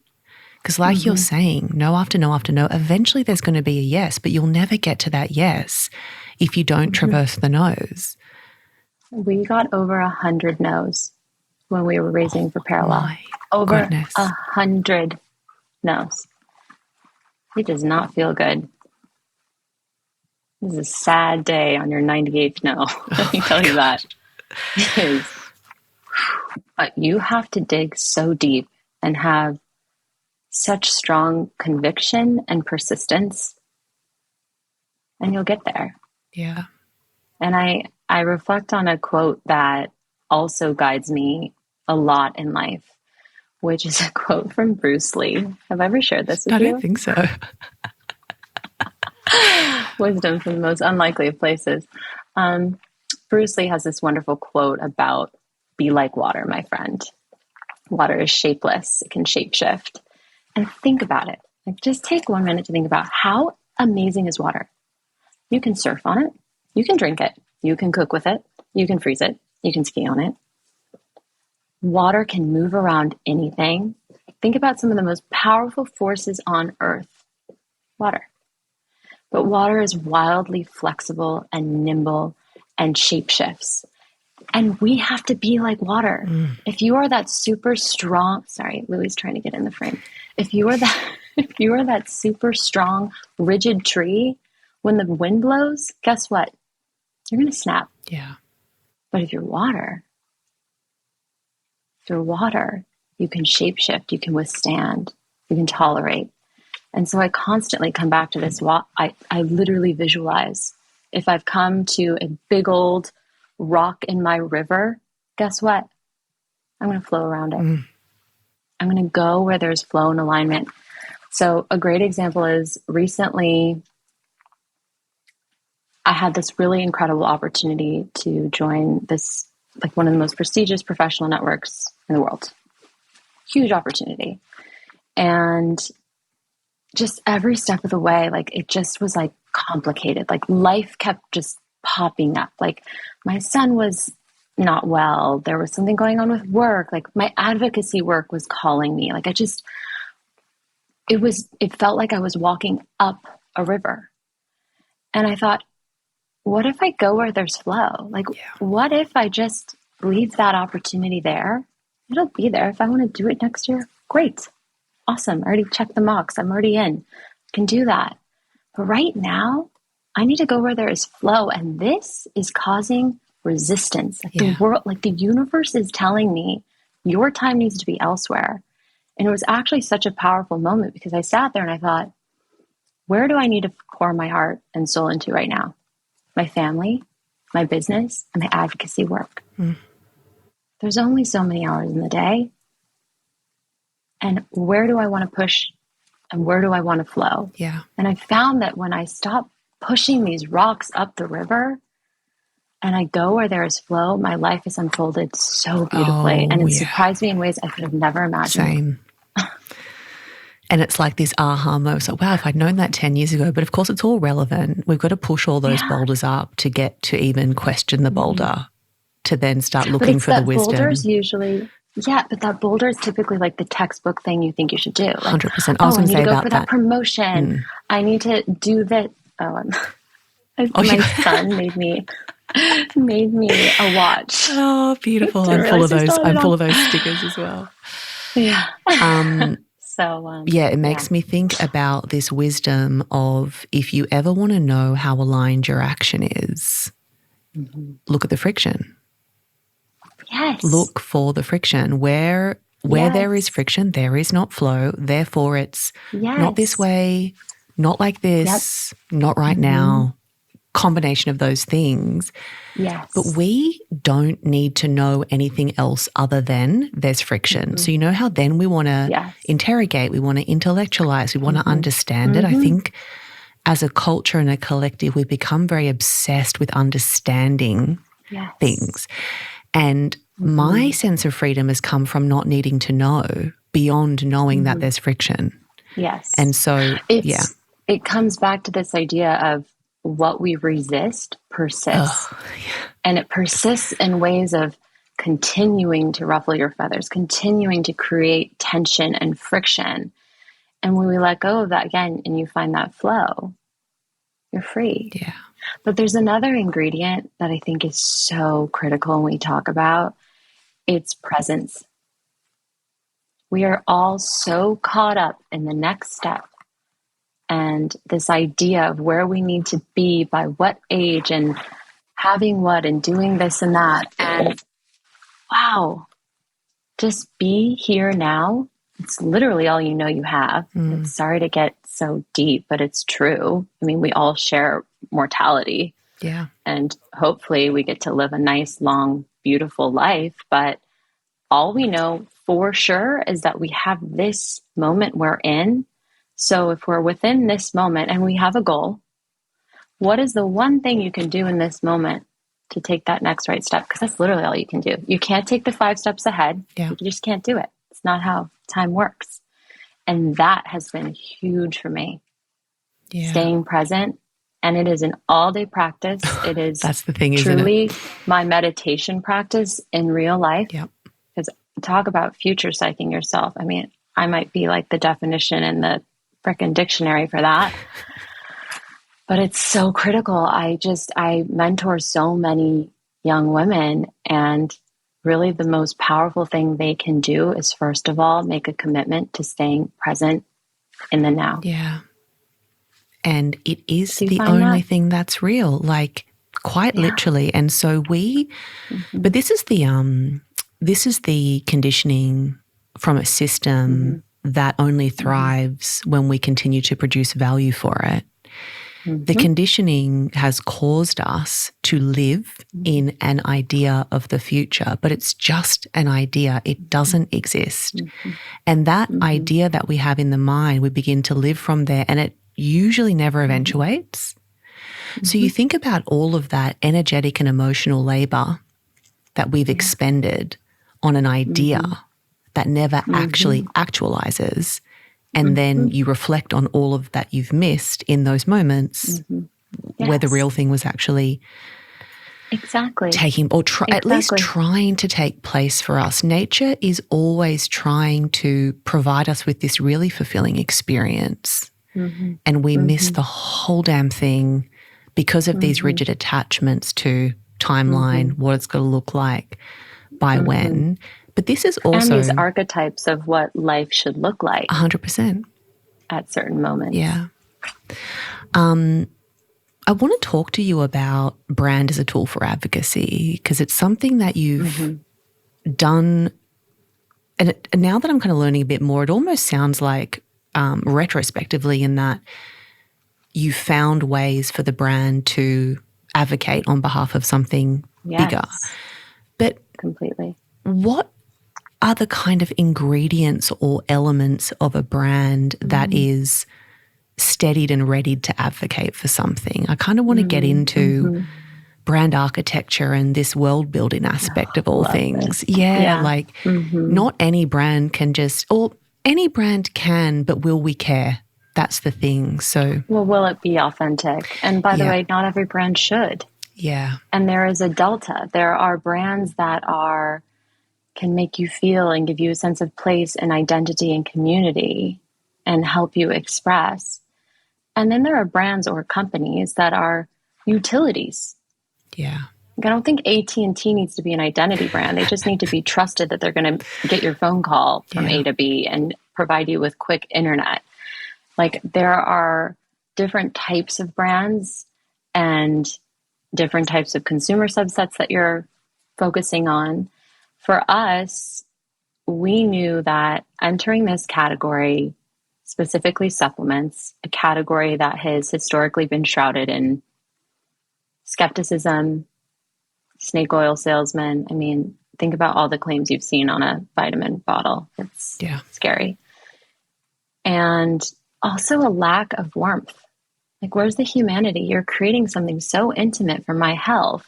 Because like you're saying, no after no after no, eventually there's going to be a yes, but you'll never get to that yes if you don't traverse the no's. We got over 100 no's when we were raising for Perelel. Over 100 no's. It does not feel good. This is a sad day on your 98th no. Let me tell you that. It is. But you have to dig so deep and have such strong conviction and persistence, and you'll get there. Yeah. And I reflect on a quote that also guides me a lot in life, which is a quote from Bruce Lee. Have I ever shared this with you? I don't think so. Wisdom from the most unlikely of places. Bruce Lee has this wonderful quote about, be like water, my friend. Water is shapeless. It can shapeshift. And think about it. Like, just take 1 minute to think about how amazing is water. You can surf on it. You can drink it. You can cook with it. You can freeze it. You can ski on it. Water can move around anything. Think about some of the most powerful forces on earth. Water. But water is wildly flexible and nimble and shapeshifts. And we have to be like water. If you are that super strong, sorry, Louie's trying to get in the frame. If you are that super strong, rigid tree, when the wind blows, guess what? You're going to snap. Yeah. But if you're water, you can shapeshift, you can withstand, you can tolerate. And so I constantly come back to this. I literally visualize if I've come to a big old rock in my river, guess what? I'm going to flow around it. I'm going to go where there's flow and alignment. So a great example is recently I had this really incredible opportunity to join this, like one of the most prestigious professional networks in the world. Huge opportunity. And just every step of the way, like it just was like complicated. Like life kept just popping up. Like my son was not well. There was something going on with work. Like my advocacy work was calling me. Like it felt like I was walking up a river. And I thought, what if I go where there's flow? Like, what if I just leave that opportunity there? It'll be there. If I want to do it next year, great. Awesome. I already checked the box. I'm already in. Can do that. But right now, I need to go where there is flow. And this is causing resistance. Like the world, like the universe is telling me your time needs to be elsewhere. And it was actually such a powerful moment because I sat there and I thought, where do I need to pour my heart and soul into right now? My family, my business, and my advocacy work. There's only so many hours in the day. And where do I want to push and where do I want to flow? Yeah. And I found that when I stop pushing these rocks up the river and I go where there is flow, my life has unfolded so beautifully. And it surprised me in ways I could have never imagined. Same. And it's like this aha moment. So, wow, if I'd known that 10 years ago, but of course it's all relevant. We've got to push all those boulders up to get to even question the boulder, to then start looking for the wisdom. Boulders usually, but that boulder is typically like the textbook thing you think you should do. Like, 100%. I was going to say go about for that promotion. I need to do that. My son made me a watch. Oh, beautiful. I'm full of those. I'm full of those stickers as well. Yeah. It makes me think about this wisdom of if you ever want to know how aligned your action is, look at the friction. Yes. Look for the friction. Where there is friction, there is not flow. Therefore, it's not this way, not like this, not right now. combination of those things. Yes. But we don't need to know anything else other than there's friction. Mm-hmm. So you know how then we want to interrogate, we want to intellectualize, we want to understand it. I think as a culture and a collective, we become very obsessed with understanding things. And my sense of freedom has come from not needing to know beyond knowing that there's friction. Yes. And so, it comes back to this idea of what we resist persists. And it persists in ways of continuing to ruffle your feathers, continuing to create tension and friction. And when we let go of that again and you find that flow, you're free. Yeah. But there's another ingredient that I think is so critical when we talk about. It's presence. We are all so caught up in the next step and this idea of where we need to be by what age and having what and doing this and that. And wow, just be here now. It's literally all you know you have. It's sorry to get so deep, but it's true. I mean, we all share mortality. Yeah. And hopefully we get to live a nice, long, beautiful life. But all we know for sure is that we have this moment we're in. So if we're within this moment and we have a goal, what is the one thing you can do in this moment to take that next right step? Because that's literally all you can do. You can't take the 5 steps ahead. Yeah. You just can't do it. It's not how time works. And that has been huge for me. Yeah. Staying present. And it is an all-day practice. It is that's the thing, truly isn't it? My meditation practice in real life. Yep. Because talk about future psyching yourself. I mean, I might be like the definition in the frickin' dictionary for that. But it's so critical. I mentor so many young women, and really the most powerful thing they can do is, first of all, make a commitment to staying present in the now. Yeah. And it is the only thing that's real, like quite literally. And so but this is the conditioning from a system that only thrives when we continue to produce value for it. The conditioning has caused us to live in an idea of the future, but it's just an idea. It doesn't exist. And that idea that we have in the mind, we begin to live from there, and it usually never eventuates. So you think about all of that energetic and emotional labor that we've expended on an idea that never actually actualizes. And then you reflect on all of that you've missed in those moments where the real thing was actually taking, or at least trying to take place for us. Nature is always trying to provide us with this really fulfilling experience. And we miss the whole damn thing because of these rigid attachments to timeline, what it's going to look like, by when. But this is also... And these archetypes of what life should look like. 100%. At certain moments. Yeah. I want to talk to you about brand as a tool for advocacy, because it's something that you've done. And now that I'm kind of learning a bit more, it almost sounds like retrospectively in that you found ways for the brand to advocate on behalf of something bigger. But completely. What are the kind of ingredients or elements of a brand that is steadied and readied to advocate for something? I kind of want to get into brand architecture and this world building aspect of all things. Like not any brand can just, or any brand can, but will we care? That's the thing. So, well, will it be authentic? And by the way, not every brand should. Yeah. And there is a delta. There are brands that can make you feel and give you a sense of place and identity and community and help you express. And then there are brands or companies that are utilities. Yeah. I don't think AT&T needs to be an identity brand. They just need to be trusted that they're going to get your phone call from A to B and provide you with quick internet. Like, there are different types of brands and different types of consumer subsets that you're focusing on. For us, we knew that entering this category, specifically supplements, a category that has historically been shrouded in skepticism, snake oil salesman. I mean, think about all the claims you've seen on a vitamin bottle. It's scary. And also a lack of warmth. Like, where's the humanity? You're creating something so intimate for my health,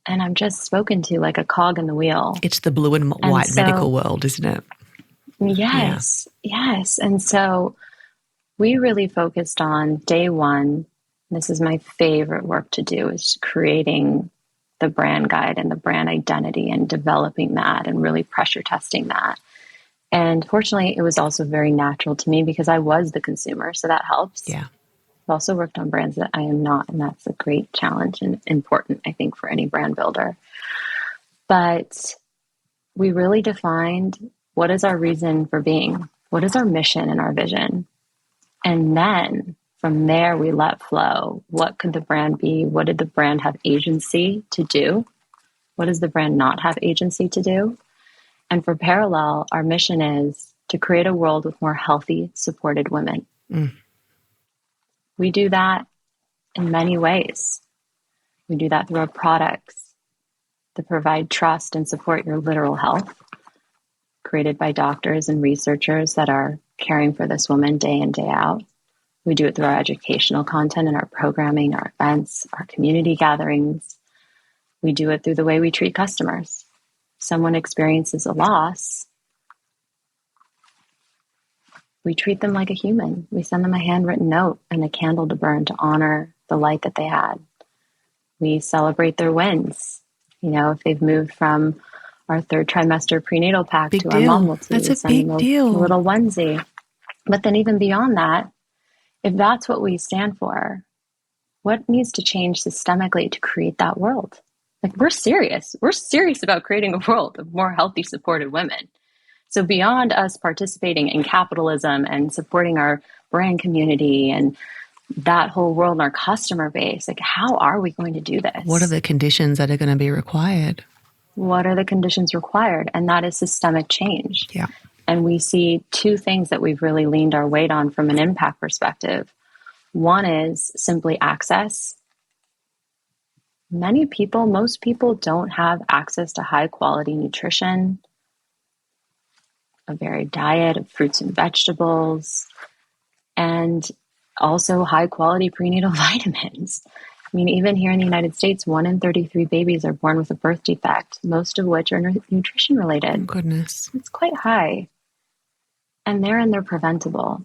and I'm just spoken to like a cog in the wheel. It's the blue and white medical world, isn't it? Yes, yes. And so we really focused on day one. This is my favorite work to do, is creating the brand guide and the brand identity and developing that and really pressure testing that. And fortunately, it was also very natural to me because I was the consumer. So that helps. Yeah. I've also worked on brands that I am not. And that's a great challenge and important, I think, for any brand builder. But we really defined what is our reason for being? What is our mission and our vision? And then from there, we let flow. What could the brand be? What did the brand have agency to do? What does the brand not have agency to do? And for Perelel, our mission is to create a world with more healthy, supported women. We do that in many ways. We do that through our products that provide trust and support your literal health, created by doctors and researchers that are caring for this woman day in, day out. We do it through our educational content and our programming, our events, our community gatherings. We do it through the way we treat customers. Someone experiences a loss, we treat them like a human. We send them a handwritten note and a candle to burn to honor the light that they had. We celebrate their wins. You know, if they've moved from our third trimester prenatal pack to our mom will That's a big deal. A little onesie. But then even beyond that, if that's what we stand for, what needs to change systemically to create that world? Like, we're serious. We're serious about creating a world of more healthy, supported women. So beyond us participating in capitalism and supporting our brand community and that whole world and our customer base, like, how are we going to do this? What are the conditions that are going to be required? What are the conditions required? And that is systemic change. Yeah. And we see two things that we've really leaned our weight on from an impact perspective. One is simply access. Most people don't have access to high quality nutrition, a varied diet of fruits and vegetables, and also high quality prenatal vitamins. I mean, even here in the United States, 1 in 33 babies are born with a birth defect, most of which are nutrition related. Oh, goodness. It's quite high. And they're preventable.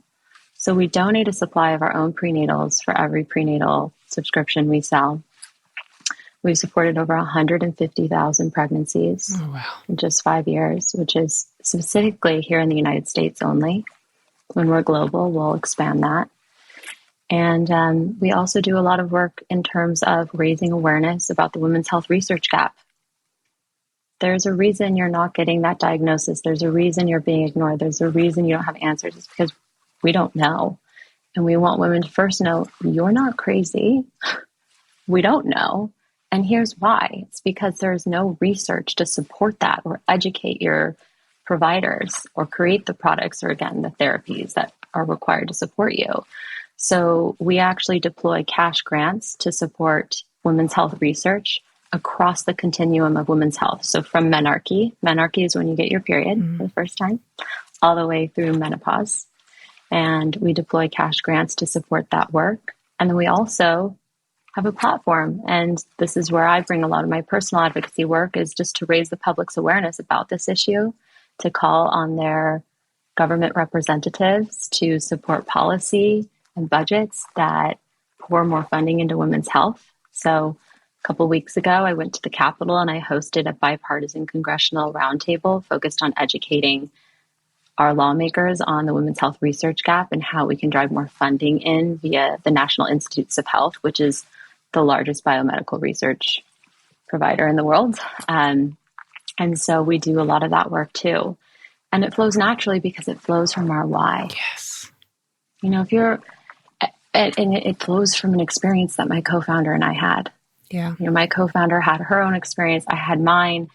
So we donate a supply of our own prenatals for every prenatal subscription we sell. We've supported over 150,000 pregnancies in just 5 years, which is specifically here in the United States only. When we're global, we'll expand that. And we also do a lot of work in terms of raising awareness about the women's health research gap. There's a reason you're not getting that diagnosis. There's a reason you're being ignored. There's a reason you don't have answers. It's because we don't know. And we want women to first know, you're not crazy. We don't know. And here's why. It's because there's no research to support that or educate your providers or create the products or, again, the therapies that are required to support you. So we actually deploy cash grants to support women's health research across the continuum of women's health. So from menarche is when you get your period for the first time, all the way through menopause. And we deploy cash grants to support that work. And then we also have a platform. And this is where I bring a lot of my personal advocacy work, is just to raise the public's awareness about this issue, to call on their government representatives to support policy and budgets that pour more funding into women's health. So a couple of weeks ago, I went to the Capitol and I hosted a bipartisan congressional roundtable focused on educating our lawmakers on the women's health research gap and how we can drive more funding in via the National Institutes of Health, which is the largest biomedical research provider in the world. And so we do a lot of that work too. And it flows naturally because it flows from our why. Yes. You know, and it flows from an experience that my co-founder and I had. Yeah. You know, my co-founder had her own experience. I had mine.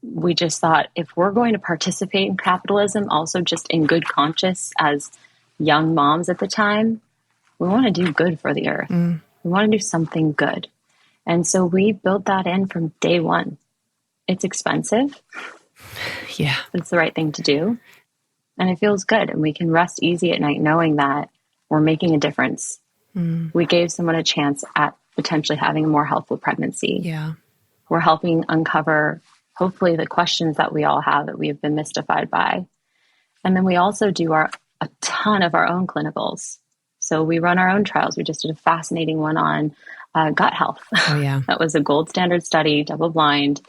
We just thought, if we're going to participate in capitalism, also just in good conscience as young moms at the time, we want to do good for the earth. We want to do something good. And so we built that in from day one. It's expensive. Yeah. It's the right thing to do. And it feels good. And we can rest easy at night knowing that we're making a difference. We gave someone a chance at potentially having a more healthful pregnancy. Yeah. We're helping uncover, hopefully, the questions that we all have that we have been mystified by. And then we also do a ton of our own clinicals. So we run our own trials. We just did a fascinating one on gut health. Oh, yeah. That was a gold standard study, double blind,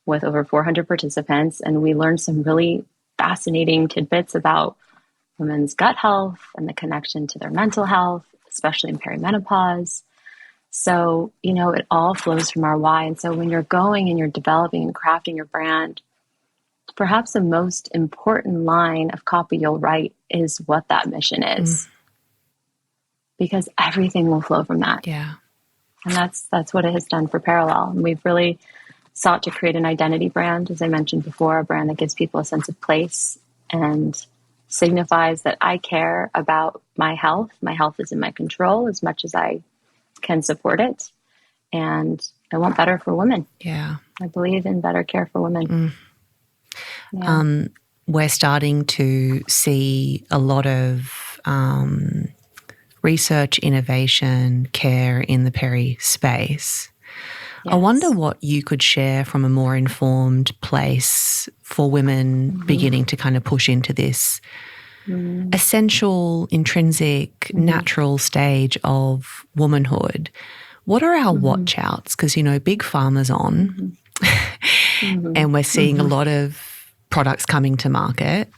with over 400 participants. And we learned some really fascinating tidbits about women's gut health and the connection to their mental health, especially in perimenopause. So, it all flows from our why. And so when you're going and you're developing and crafting your brand, perhaps the most important line of copy you'll write is what that mission is. Because everything will flow from that. Yeah. And that's what it has done for Perelel. And we've really sought to create an identity brand, as I mentioned before, a brand that gives people a sense of place and signifies that I care about my health. My health is in my control as much as I can support it. And I want better for women. Yeah. I believe in better care for women. Yeah. We're starting to see a lot of research, innovation, care in the peri space. Yes. I wonder what you could share from a more informed place for women beginning to kind of push into this essential, intrinsic, natural stage of womanhood. What are our watch outs? Because, Big Pharma's on and we're seeing a lot of products coming to market.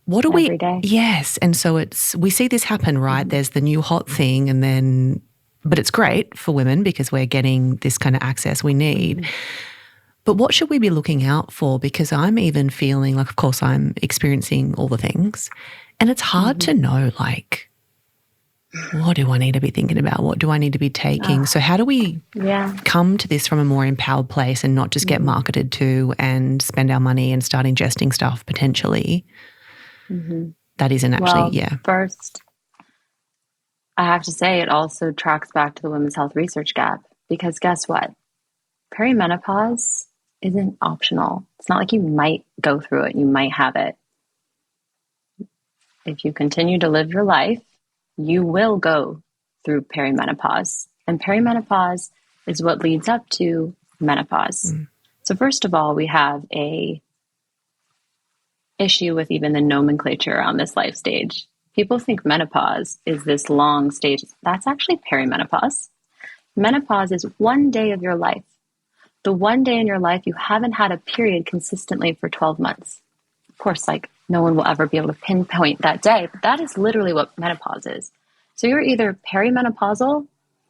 What are Every day. Yes. And so we see this happen, right? There's the new hot thing but it's great for women because we're getting this kind of access we need. But what should we be looking out for? Because I'm even feeling like, of course, I'm experiencing all the things and it's hard to know, like, what do I need to be thinking about? What do I need to be taking? So how do we come to this from a more empowered place and not just get marketed to and spend our money and start ingesting stuff potentially? That isn't actually, First, I have to say it also tracks back to the women's health research gap because guess what? Perimenopause isn't optional. It's not like you might go through it, you might have it. If you continue to live your life, you will go through perimenopause. And perimenopause is what leads up to menopause. So first of all, we have a issue with even the nomenclature on this life stage. People think menopause is this long stage. That's actually perimenopause. Menopause is one day of your life. The one day in your life you haven't had a period consistently for 12 months. Of course, no one will ever be able to pinpoint that day, but that is literally what menopause is. So you're either perimenopausal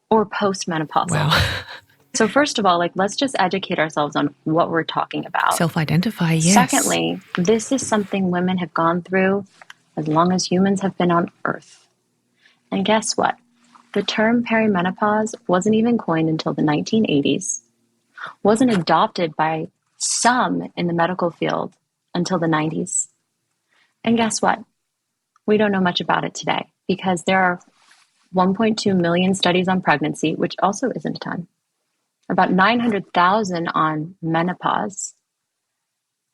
or postmenopausal. Wow. So first of all, let's just educate ourselves on what we're talking about. Self-identify, yes. Secondly, this is something women have gone through as long as humans have been on Earth. And guess what? The term perimenopause wasn't even coined until the 1980s, wasn't adopted by some in the medical field until the 90s. And guess what? We don't know much about it today because there are 1.2 million studies on pregnancy, which also isn't a ton. About 900,000 on menopause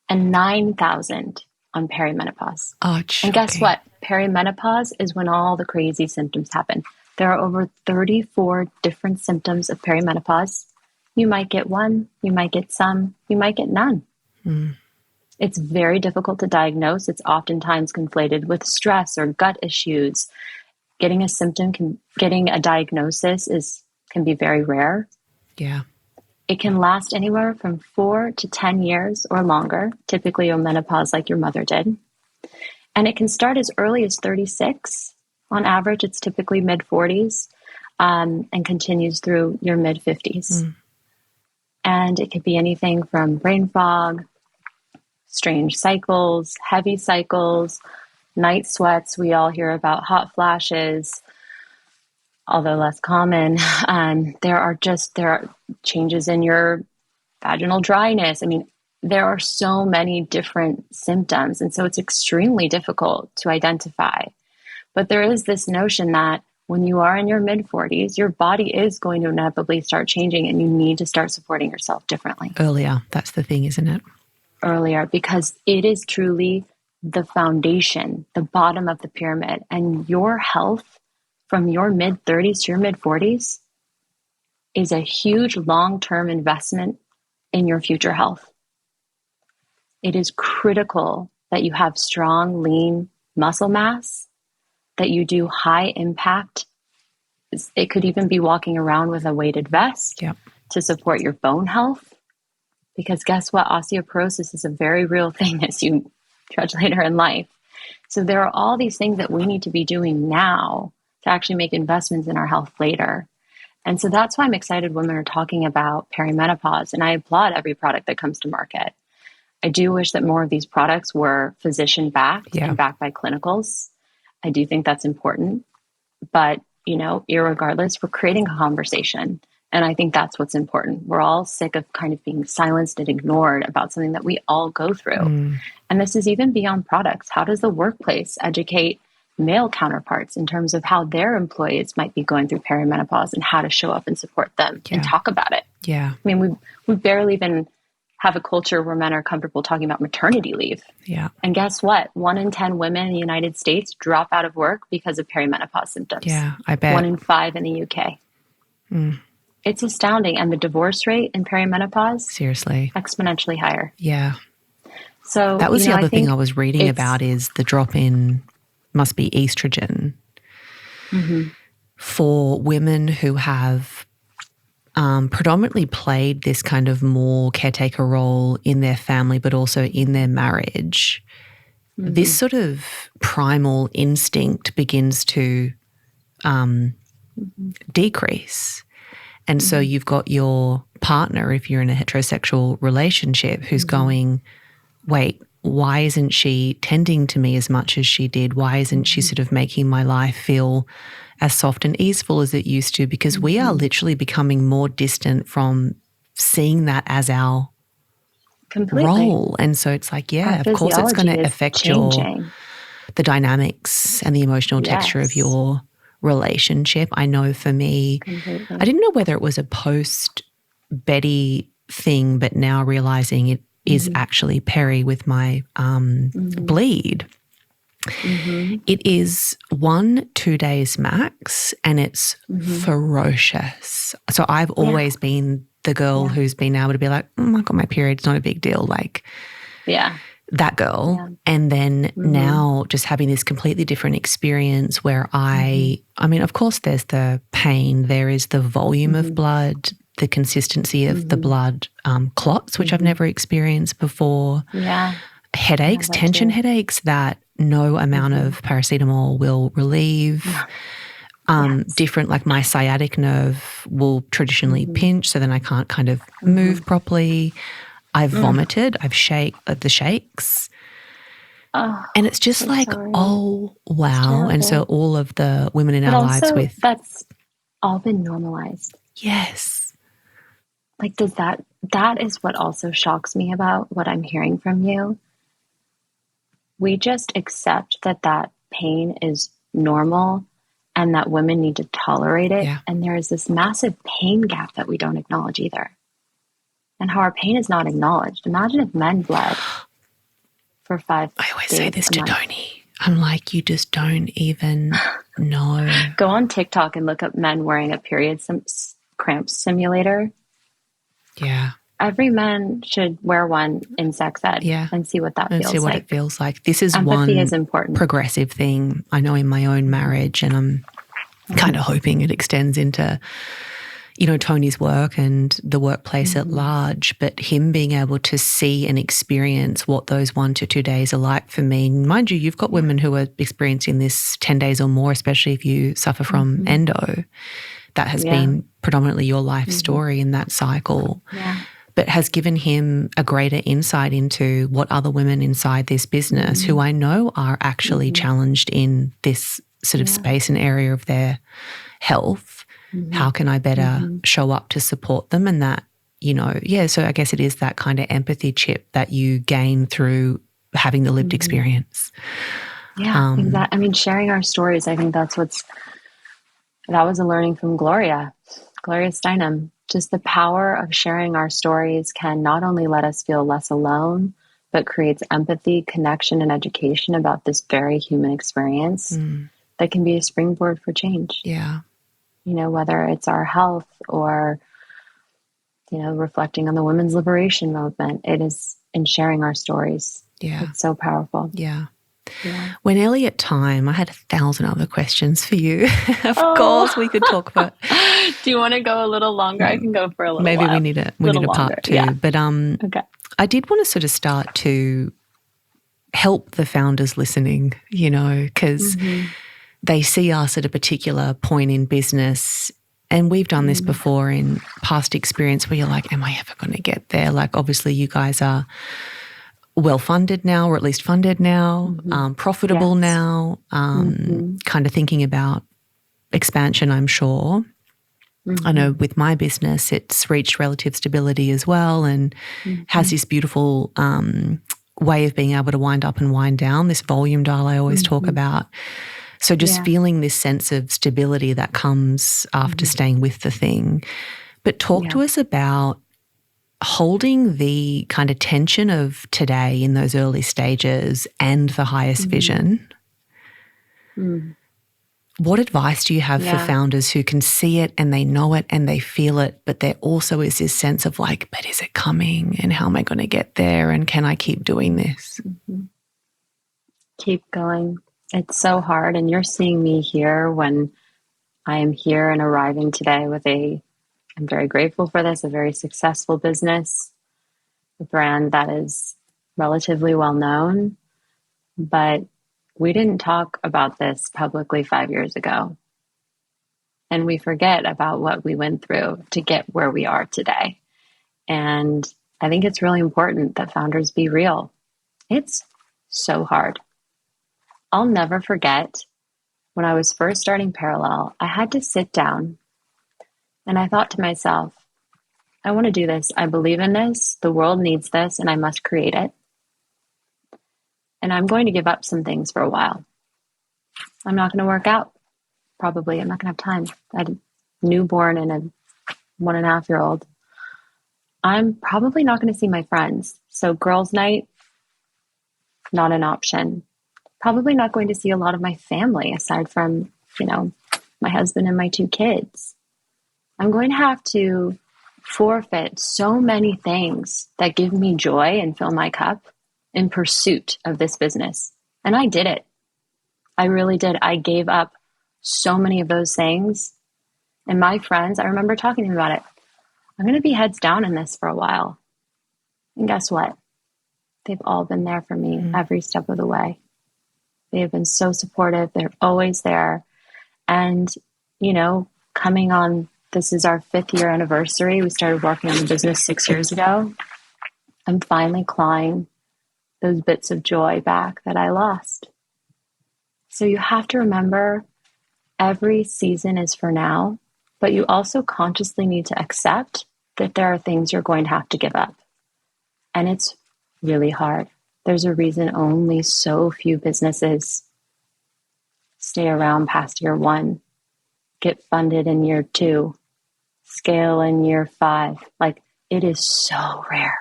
and 9,000 on perimenopause. Oh, and guess what? Perimenopause is when all the crazy symptoms happen. There are over 34 different symptoms of perimenopause. You might get one, you might get some, you might get none. It's very difficult to diagnose. It's oftentimes conflated with stress or gut issues. Getting a diagnosis can be very rare. Yeah. It can last anywhere from 4 to 10 years or longer, typically you'll menopause like your mother did. And it can start as early as 36. On average, it's typically mid-40s and continues through your mid-50s. And it could be anything from brain fog, strange cycles, heavy cycles, night sweats. We all hear about hot flashes, although less common. There are changes in your vaginal dryness. I mean, there are so many different symptoms. And so it's extremely difficult to identify. But there is this notion that when you are in your mid 40s, your body is going to inevitably start changing and you need to start supporting yourself differently. Earlier, that's the thing, isn't it? Earlier, because it is truly the foundation, the bottom of the pyramid, and your health from your mid 30s to your mid 40s is a huge long-term investment in your future health. It is critical that you have strong, lean muscle mass, that you do high impact. It could even be walking around with a weighted vest to support your bone health. Because guess what? Osteoporosis is a very real thing as you trudge later in life. So there are all these things that we need to be doing now to actually make investments in our health later. And so that's why I'm excited women are talking about perimenopause. And I applaud every product that comes to market. I do wish that more of these products were physician backed and backed by clinicals. I do think that's important. But, irregardless, we're creating a conversation. And I think that's what's important. We're all sick of kind of being silenced and ignored about something that we all go through. And this is even beyond products. How does the workplace educate male counterparts in terms of how their employees might be going through perimenopause and how to show up and support them and talk about it? Yeah. I mean, we barely even have a culture where men are comfortable talking about maternity leave. Yeah. And guess what? 1 in 10 women in the United States drop out of work because of perimenopause symptoms. Yeah, I bet. 1 in 5 in the UK. It's astounding. And the divorce rate in perimenopause, seriously, exponentially higher. Yeah. So that was the other thing I was reading about is the drop in must be estrogen for women who have predominantly played this kind of more caretaker role in their family, but also in their marriage. This sort of primal instinct begins to decrease. And so you've got your partner, if you're in a heterosexual relationship, who's going, wait, why isn't she tending to me as much as she did? Why isn't she sort of making my life feel as soft and easeful as it used to? Because we are literally becoming more distant from seeing that as our role. And so it's like, of course it's going to affect the dynamics and the emotional texture of your relationship. I know for me, I didn't know whether it was a post-Betty thing, but now realizing it is actually peri with my bleed. It is 1-2 days max and it's ferocious. So I've always been the girl who's been able to be like, I got my period, it's not a big deal. Like, that girl. Yeah. And then now just having this completely different experience where I mean, of course there's the pain, there is the volume of blood, the consistency of the blood clots, which I've never experienced before. Yeah. Headaches, tension headaches that no amount of paracetamol will relieve. Different, like my sciatic nerve will traditionally pinch, so then I can't kind of move properly. I've vomited, I've the shakes. And it's just like, oh, wow. And so all of the women in our lives with... That's all been normalized. Yes. Like that is what also shocks me about what I'm hearing from you. We just accept that pain is normal and that women need to tolerate it. Yeah. And there is this massive pain gap that we don't acknowledge either. And how our pain is not acknowledged. Imagine if men bled for 5 days. I always say this to Tony. I'm like, you just don't even know. Go on TikTok and look up men wearing a period cramp simulator. Yeah. Every man should wear one in sex ed and see what that feels like. And see what it feels like. This is Empathy one is important. Progressive thing I know in my own marriage, and I'm kind of hoping it extends into Tony's work and the workplace at large, but him being able to see and experience what those 1 to 2 days are like for me. Mind you, you've got women who are experiencing this 10 days or more, especially if you suffer from endo. That has been predominantly your life story in that cycle, but has given him a greater insight into what other women inside this business who I know are actually challenged in this sort of space and area of their health. How can I better show up to support them? And that, so I guess it is that kind of empathy chip that you gain through having the lived experience. Yeah, exactly. I mean, sharing our stories, I think that's what's that was a learning from Gloria Steinem. Just the power of sharing our stories can not only let us feel less alone, but creates empathy, connection, and education about this very human experience that can be a springboard for change. Yeah. You know, whether it's our health or, you know, reflecting on the women's liberation movement, it is in sharing our stories. Yeah. It's so powerful. Yeah. Yeah. When Elliot time, I had 1,000 other questions for you. Of course, we could talk for. Do you want to go a little longer? I can go for a little. Maybe while. we need a part 2. Yeah. But okay. I did want to sort of start to help the founders listening, you know, because they see us at a particular point in business. And we've done this before in past experience where you're like, am I ever going to get there? Like, obviously you guys are well-funded now, or at least funded now, profitable now, kind of thinking about expansion, I'm sure. I know with my business, it's reached relative stability as well and has this beautiful way of being able to wind up and wind down, this volume dial I always talk about. So just feeling this sense of stability that comes after staying with the thing. But talk to us about holding the kind of tension of today in those early stages and the highest vision. What advice do you have for founders who can see it and they know it and they feel it, but there also is this sense of like, but is it coming and how am I going to get there and can I keep doing this? Keep going. It's so hard. And you're seeing me here when I am here and arriving today with I'm very grateful for this, a very successful business, a brand that is relatively well known, but we didn't talk about this publicly 5 years ago. And we forget about what we went through to get where we are today. And I think it's really important that founders be real. It's so hard. I'll never forget when I was first starting Perelel, I had to sit down and I thought to myself, I want to do this. I believe in this. The world needs this and I must create it. And I'm going to give up some things for a while. I'm not going to work out. Probably. I'm not going to have time. I had a newborn and a 1.5-year-old. I'm probably not going to see my friends. So girls' night, not an option. Probably not going to see a lot of my family aside from, you know, my husband and my 2 kids. I'm going to have to forfeit so many things that give me joy and fill my cup in pursuit of this business. And I did it. I really did. I gave up so many of those things. And my friends, I remember talking to them about it. I'm going to be heads down in this for a while. And guess what? They've all been there for me every step of the way. They have been so supportive. They're always there. And, you know, coming on, this is our 5th year anniversary. We started working on the business 6 years ago. I'm finally clawing those bits of joy back that I lost. So you have to remember every season is for now, but you also consciously need to accept that there are things you're going to have to give up. And it's really hard. There's a reason only so few businesses stay around past year 1, get funded in year 2, scale in year 5. Like, it is so rare.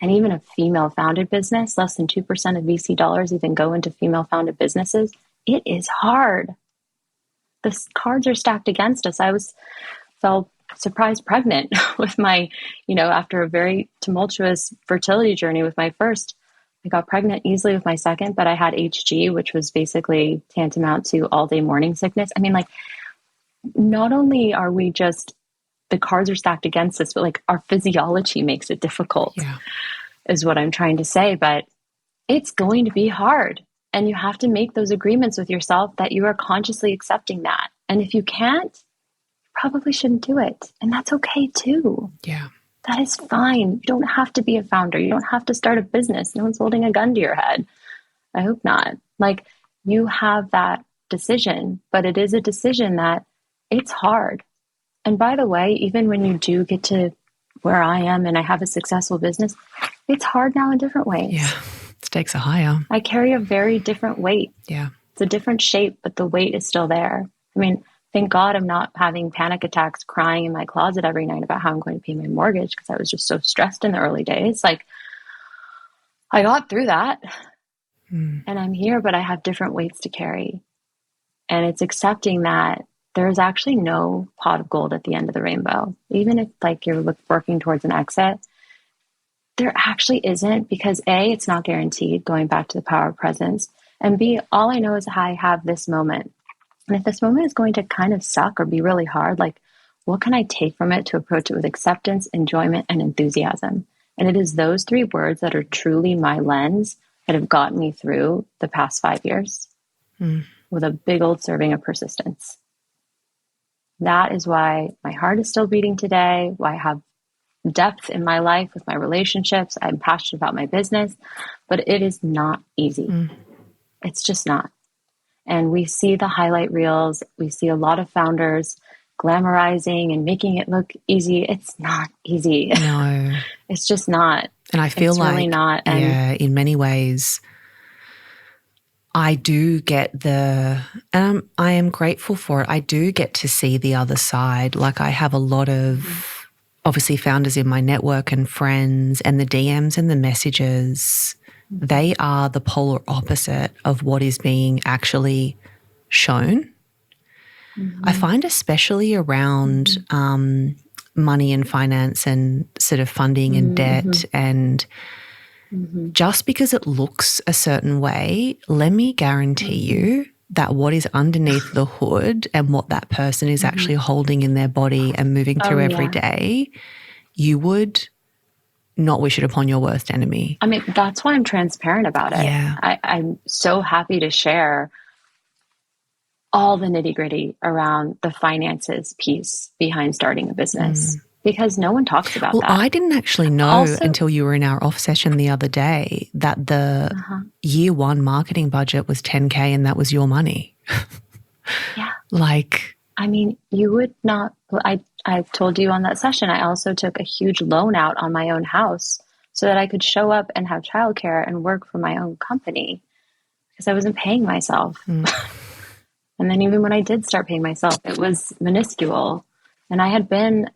And even a female-founded business, less than 2% of VC dollars even go into female-founded businesses. It is hard. The cards are stacked against us. I felt surprise pregnant with my, you know, after a very tumultuous fertility journey with my first. I got pregnant easily with my second, but I had HG, which was basically tantamount to all-day morning sickness. I mean, like, not only are we just, the cards are stacked against us, but like our physiology makes it difficult, is what I'm trying to say. But it's going to be hard. And you have to make those agreements with yourself that you are consciously accepting that. And if you can't, you probably shouldn't do it. And that's okay too. Yeah. That is fine. You don't have to be a founder. You don't have to start a business. No one's holding a gun to your head. I hope not. Like, you have that decision, but it is a decision that it's hard. And by the way, even when you do get to where I am and I have a successful business, it's hard now in different ways. Yeah. Stakes are higher. I carry a very different weight. Yeah. It's a different shape, but the weight is still there. I mean, thank God I'm not having panic attacks, crying in my closet every night about how I'm going to pay my mortgage because I was just so stressed in the early days. Like, I got through that and I'm here, but I have different weights to carry. And it's accepting that there's actually no pot of gold at the end of the rainbow. Even if like you're working towards an exit, there actually isn't, because A, it's not guaranteed, going back to the power of presence. And B, all I know is I have this moment. And if this moment is going to kind of suck or be really hard, like, what can I take from it to approach it with acceptance, enjoyment, and enthusiasm? And it is those three words that are truly my lens that have gotten me through the past 5 years with a big old serving of persistence. That is why my heart is still beating today, why I have depth in my life with my relationships. I'm passionate about my business, but it is not easy. It's just not. And we see the highlight reels. We see a lot of founders glamorizing and making it look easy. It's not easy. No. It's just not. And I feel it's like, really not. And yeah, in many ways, I do get and I am grateful for it. I do get to see the other side. Like, I have a lot of, obviously, founders in my network and friends, and the DMs and the messages, they are the polar opposite of what is being actually shown. I find, especially around money and finance and sort of funding and debt, and just because it looks a certain way, let me guarantee you that what is underneath the hood and what that person is actually holding in their body and moving through every day, you would not wish it upon your worst enemy. I mean, that's why I'm transparent about it. Yeah. I'm so happy to share all the nitty gritty around the finances piece behind starting a business, because no one talks about that. I didn't actually know until you were in our off session the other day that the year one marketing budget was $10K and that was your money. Yeah. Like, I mean, you would not, I told you on that session, I also took a huge loan out on my own house so that I could show up and have childcare and work for my own company, because I wasn't paying myself. And then even when I did start paying myself, it was minuscule. And I had been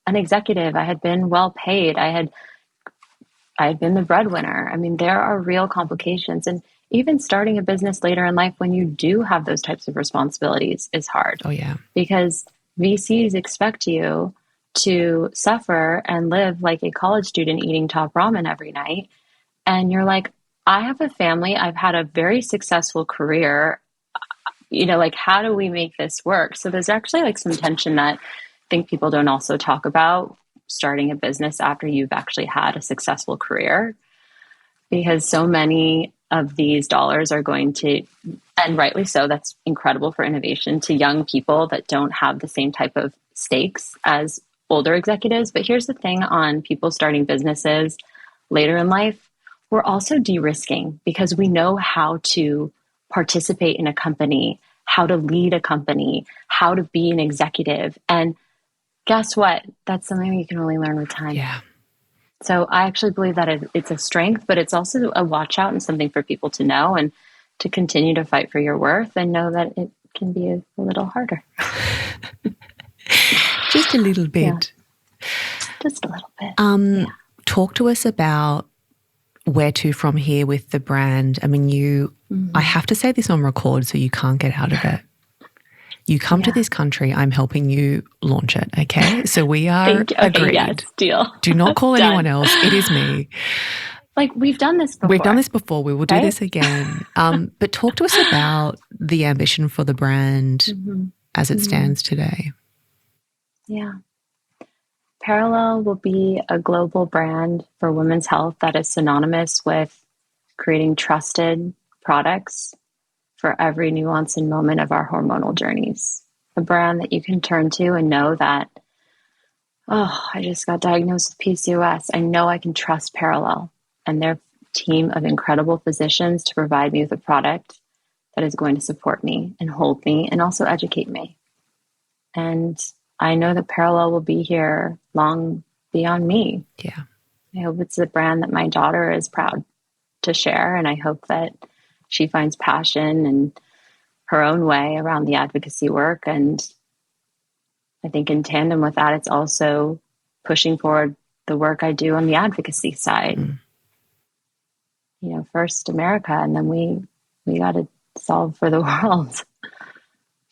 an executive. I had been well paid. I had been the breadwinner. I mean, there are real complications. And even starting a business later in life when you do have those types of responsibilities is hard. oh yeah. Because VCs expect you to suffer and live like a college student eating top ramen every night. And you're like, I have a family. I've had a very successful career. You know, like, how do we make this work? So there's actually like some tension that I think people don't also talk about starting a business after you've actually had a successful career, because so many of these dollars are going to, and rightly so, that's incredible for innovation, to young people that don't have the same type of stakes as older executives. But here's the thing on people starting businesses later in life, we're also de-risking because we know how to participate in a company, how to lead a company, how to be an executive. And guess what? That's something you can only learn with time. Yeah. So I actually believe that it's a strength, but it's also a watch out and something for people to know and to continue to fight for your worth and know that it can be a little harder. Just a little bit. Yeah. Just a little bit. Talk to us about where to from here with the brand. I mean, I have to say this on record so you can't get out of it. You come to this country, I'm helping you launch it, okay? So we are agreed. Yes, deal. Do not call anyone else. It is me. Like, we've done this before. We've done this before. We will do this again. But talk to us about the ambition for the brand as it stands today. Yeah. Perelel will be a global brand for women's health that is synonymous with creating trusted products for every nuance and moment of our hormonal journeys. A brand that you can turn to and know that, oh, I just got diagnosed with PCOS. I know I can trust Perelel and their team of incredible physicians to provide me with a product that is going to support me and hold me and also educate me. And I know that Perelel will be here long beyond me. Yeah. I hope it's a brand that my daughter is proud to share. And I hope that she finds passion and her own way around the advocacy work. And I think in tandem with that, it's also pushing forward the work I do on the advocacy side. Mm. You know, first America, and then we got to solve for the world.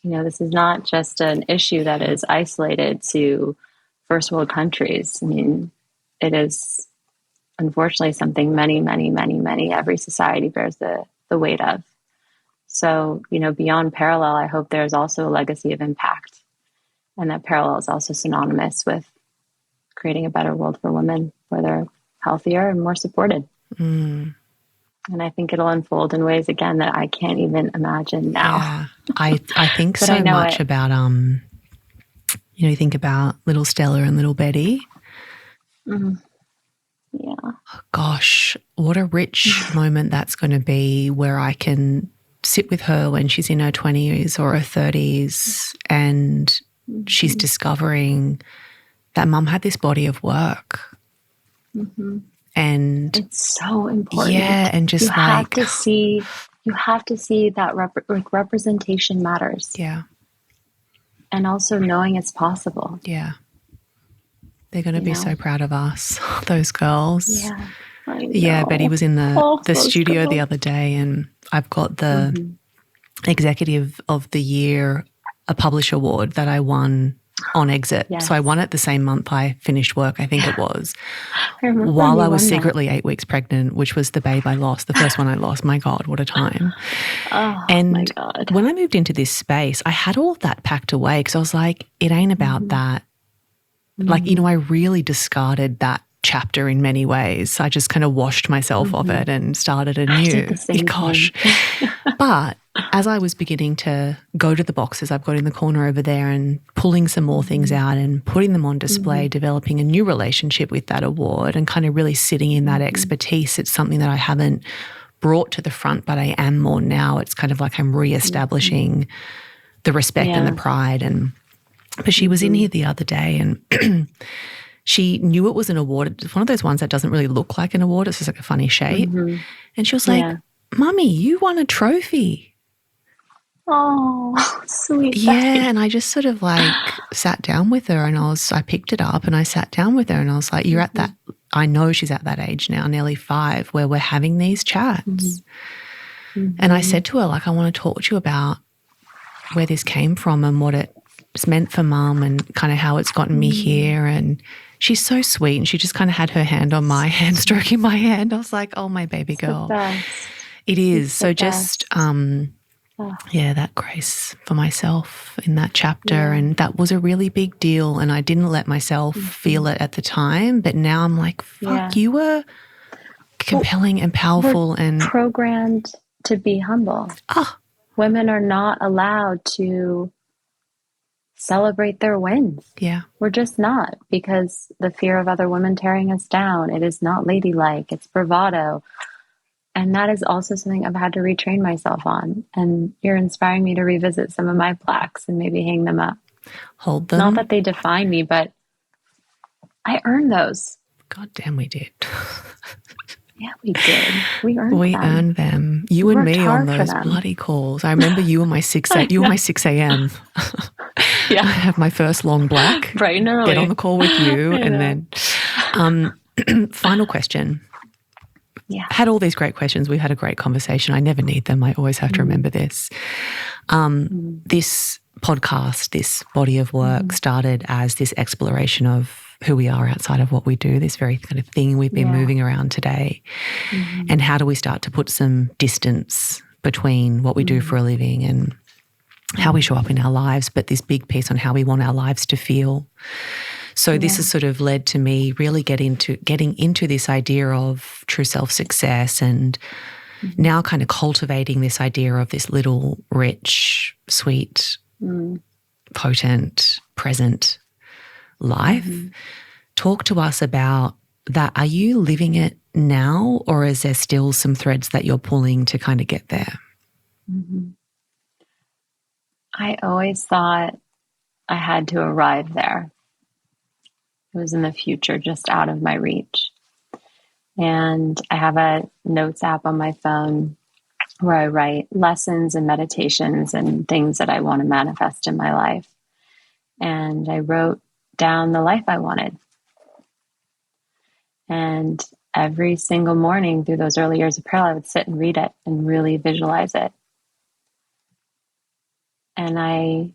You know, this is not just an issue that is isolated to first world countries. I mean, it is unfortunately something many, every society bears the weight of. So, you know, beyond Perelel, I hope there's also a legacy of impact, and that Perelel is also synonymous with creating a better world for women where they're healthier and more supported. Mm. And I think it'll unfold in ways, again, that I can't even imagine now. Yeah. I think so much about, you know, you think about little Stella and little Betty. Mm. Yeah. Oh, gosh, what a rich moment that's going to be, where I can sit with her when she's in her 20s or her 30s and she's discovering that mum had this body of work. Mm-hmm. And it's so important. Yeah, and just you have to see that representation matters. Yeah. And also knowing it's possible. Yeah. They're going to be so proud of us, those girls. Yeah. I know. Yeah, Betty was in the studio girls. The other day, and I've got the Executive of the Year, a Publish Award that I won on exit. Yes. So I won it the same month I finished work, I think it was, while I was secretly 8 weeks pregnant, which was the babe I lost, the first one I lost. My God, what a time. And my God. When I moved into this space, I had all of that packed away because I was like, it ain't about that. Like, you know, I really discarded that chapter in many ways. I just kind of washed myself of it and started anew. Gosh. But as I was beginning to go to the boxes I've got in the corner over there and pulling some more things out and putting them on display, developing a new relationship with that award and kind of really sitting in that expertise, it's something that I haven't brought to the front, but I am more now. It's kind of like I'm reestablishing the respect and the pride. But she was in here the other day and she knew it was an award. It's one of those ones that doesn't really look like an award. It's just like a funny shape. And she was like, Mummy, you won a trophy. Oh, sweet. Yeah, and I just sort of like sat down with her and I picked it up and I sat down with her and I was like, you're at that, I know she's at that age now, nearly 5, where we're having these chats. And I said to her, like, I want to talk to you about where this came from and what it's meant for Mum and kind of how it's gotten me here. And she's so sweet and she just kind of had her hand on my hand, stroking my hand. I was like, oh, my baby girl. It is. So just, that grace for myself in that chapter. And that was a really big deal. And I didn't let myself feel it at the time. But now I'm like, fuck, you were compelling and powerful and programmed to be humble. Women are not allowed to celebrate their wins. Yeah. We're just not, because the fear of other women tearing us down. It is not ladylike. It's bravado. And that is also something I've had to retrain myself on. And you're inspiring me to revisit some of my plaques and maybe hang them up. Hold them. Not that they define me, but I earned those. God damn, we did. Yeah, we did. We earned them. You and me on those bloody calls. I remember you were my 6 a.m. Yeah. I have my first long black. Bright and early. Get on the call with you. And then final question. Yeah. Had all these great questions. We've had a great conversation. I never need them. I always have to remember this. This podcast, this body of work started as this exploration of who we are outside of what we do, this very kind of thing we've been moving around today. And how do we start to put some distance between what we do for a living and how we show up in our lives, but this big piece on how we want our lives to feel. So this has sort of led to me really getting into this idea of true self-success and now kind of cultivating this idea of this little rich, sweet, potent, present life. Talk to us about that. Are you living it now, or is there still some threads that you're pulling to kind of get there? I always thought I had to arrive there. It was in the future, just out of my reach. And I have a notes app on my phone where I write lessons and meditations and things that I want to manifest in my life. And I wrote down the life I wanted. And every single morning through those early years of Perelel, I would sit and read it and really visualize it. And I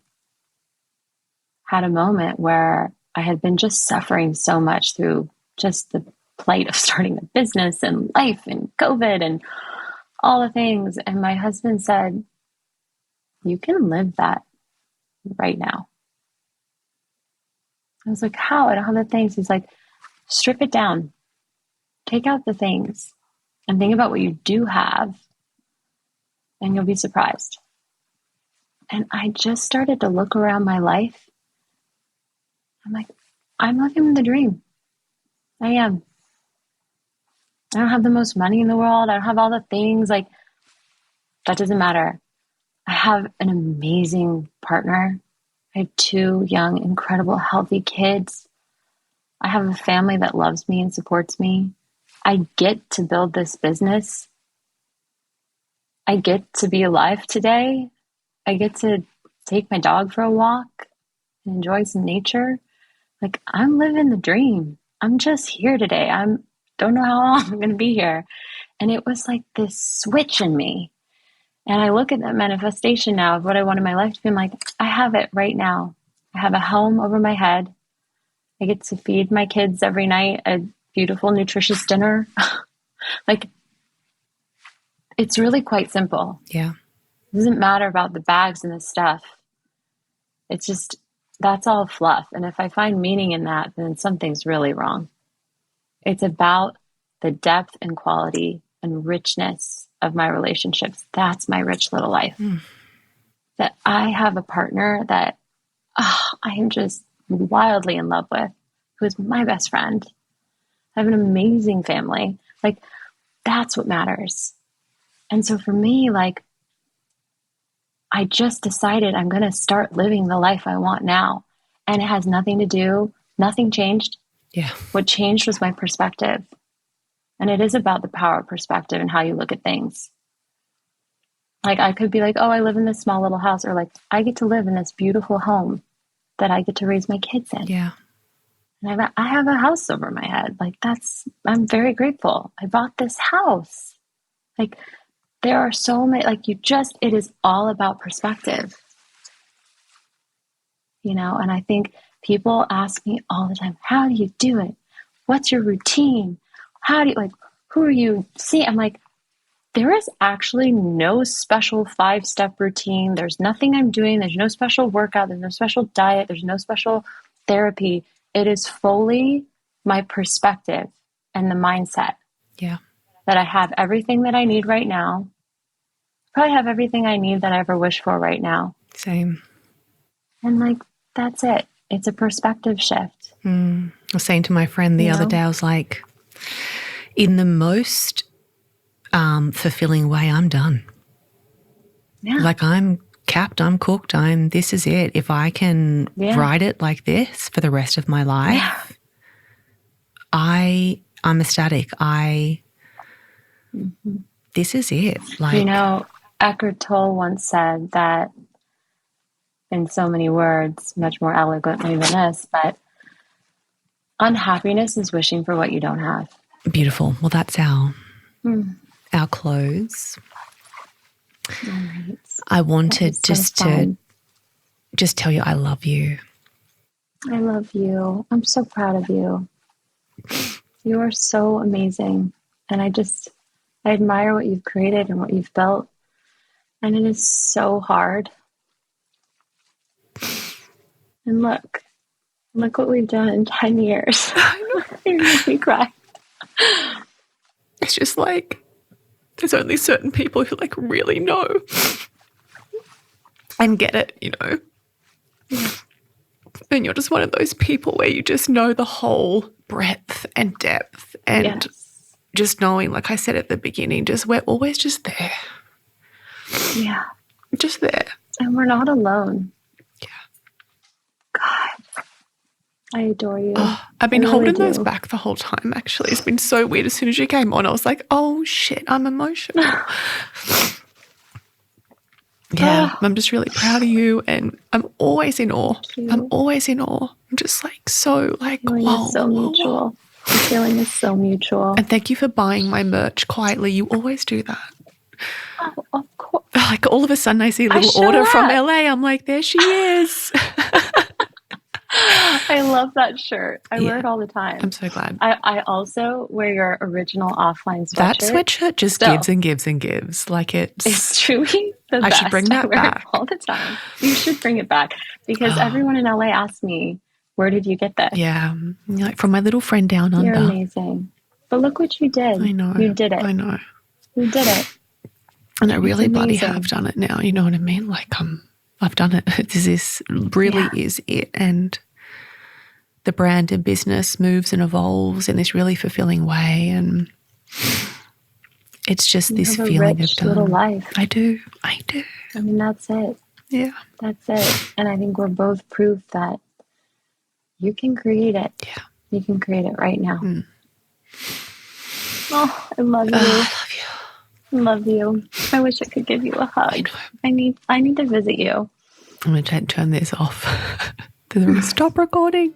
had a moment where I had been just suffering so much through just the plight of starting a business and life and COVID and all the things. And my husband said, you can live that right now. I was like, how? I don't have the things. He's like, strip it down. Take out the things and think about what you do have, and you'll be surprised. And I just started to look around my life. I'm like, I'm living the dream. I am. I don't have the most money in the world. I don't have all the things. Like, that doesn't matter. I have an amazing partner. I have 2 young, incredible, healthy kids. I have a family that loves me and supports me. I get to build this business. I get to be alive today. I get to take my dog for a walk and enjoy some nature. Like, I'm living the dream. I'm just here today. Don't know how long I'm going to be here. And it was like this switch in me. And I look at that manifestation now of what I want in my life to be. I'm like, I have it right now. I have a home over my head. I get to feed my kids every night a beautiful, nutritious dinner. Like, it's really quite simple. Yeah. It doesn't matter about the bags and the stuff. It's just, that's all fluff. And if I find meaning in that, then something's really wrong. It's about the depth and quality and richness of my relationships. That's my rich little life. That I have a partner that I am just wildly in love with, who is my best friend. I have an amazing family. Like, that's what matters. And so for me, like, I just decided I'm going to start living the life I want now. And it has nothing to do, nothing changed. Yeah. What changed was my perspective. And it is about the power of perspective and how you look at things. Like, I could be like, oh, I live in this small little house, or like, I get to live in this beautiful home that I get to raise my kids in. Yeah. And I have a house over my head. Like, I'm very grateful. I bought this house. Like, there are so many, like, it is all about perspective. You know, and I think people ask me all the time, how do you do it? What's your routine? Who are you seeing? I'm like, there is actually no special 5-step routine. There's nothing I'm doing. There's no special workout. There's no special diet. There's no special therapy. It is fully my perspective and the mindset. Yeah. That I have everything that I need right now. Probably have everything I need that I ever wish for right now. Same. And like, that's it. It's a perspective shift. I was saying to my friend the other day, I was like, in the most fulfilling way, I'm done. Yeah. Like, I'm capped, I'm cooked, this is it. If I can write it like this for the rest of my life, I'm ecstatic. This is it. Like, you know, Eckhart Tolle once said that, in so many words, much more eloquently than this, but unhappiness is wishing for what you don't have. Beautiful. Well, that's our close. Right. I wanted to just tell you I love you. I love you. I'm so proud of you. You are so amazing. And I admire what you've created and what you've built. And it is so hard. And look what we've done in 10 years. You make me cry. It's just like, there's only certain people who like really know and get it, you know. Yeah. And you're just one of those people where you just know the whole breadth and depth and just knowing, like I said at the beginning, just we're always just there. Yeah. Just there. And we're not alone. Yeah. God, I adore you. Oh, I've been holding those back the whole time, actually. It's been so weird. As soon as you came on, I was like, oh, shit, I'm emotional. Yeah, I'm just really proud of you, and I'm always in awe. I'm always in awe. I'm just like so like, whoa, so mutual. The feeling is so mutual. And thank you for buying my merch quietly. You always do that. Oh, of course. Like all of a sudden I see a little order from LA. I'm like, there she is. I love that shirt. I wear it all the time. I'm so glad. I also wear your original offline sweatshirt. That sweatshirt just gives and gives and gives. Like it's truly the best. I should bring that back all the time. You should bring it back because everyone in LA asks me, where did you get this? Yeah, like from my little friend down under. You're amazing. But look what you did. I know. You did it. I know. You did it. And I really bloody have done it now. You know what I mean? Like I've done it. This really is it. And the brand and business moves and evolves in this really fulfilling way. And it's just this feeling of done. Little life. I do. I mean, that's it. Yeah. That's it. And I think we're both proof that you can create it. Yeah. You can create it right now. Oh, I love you. I love you. Love you. I wish I could give you a hug. I need to visit you. I'm going to turn this off. Stop recording.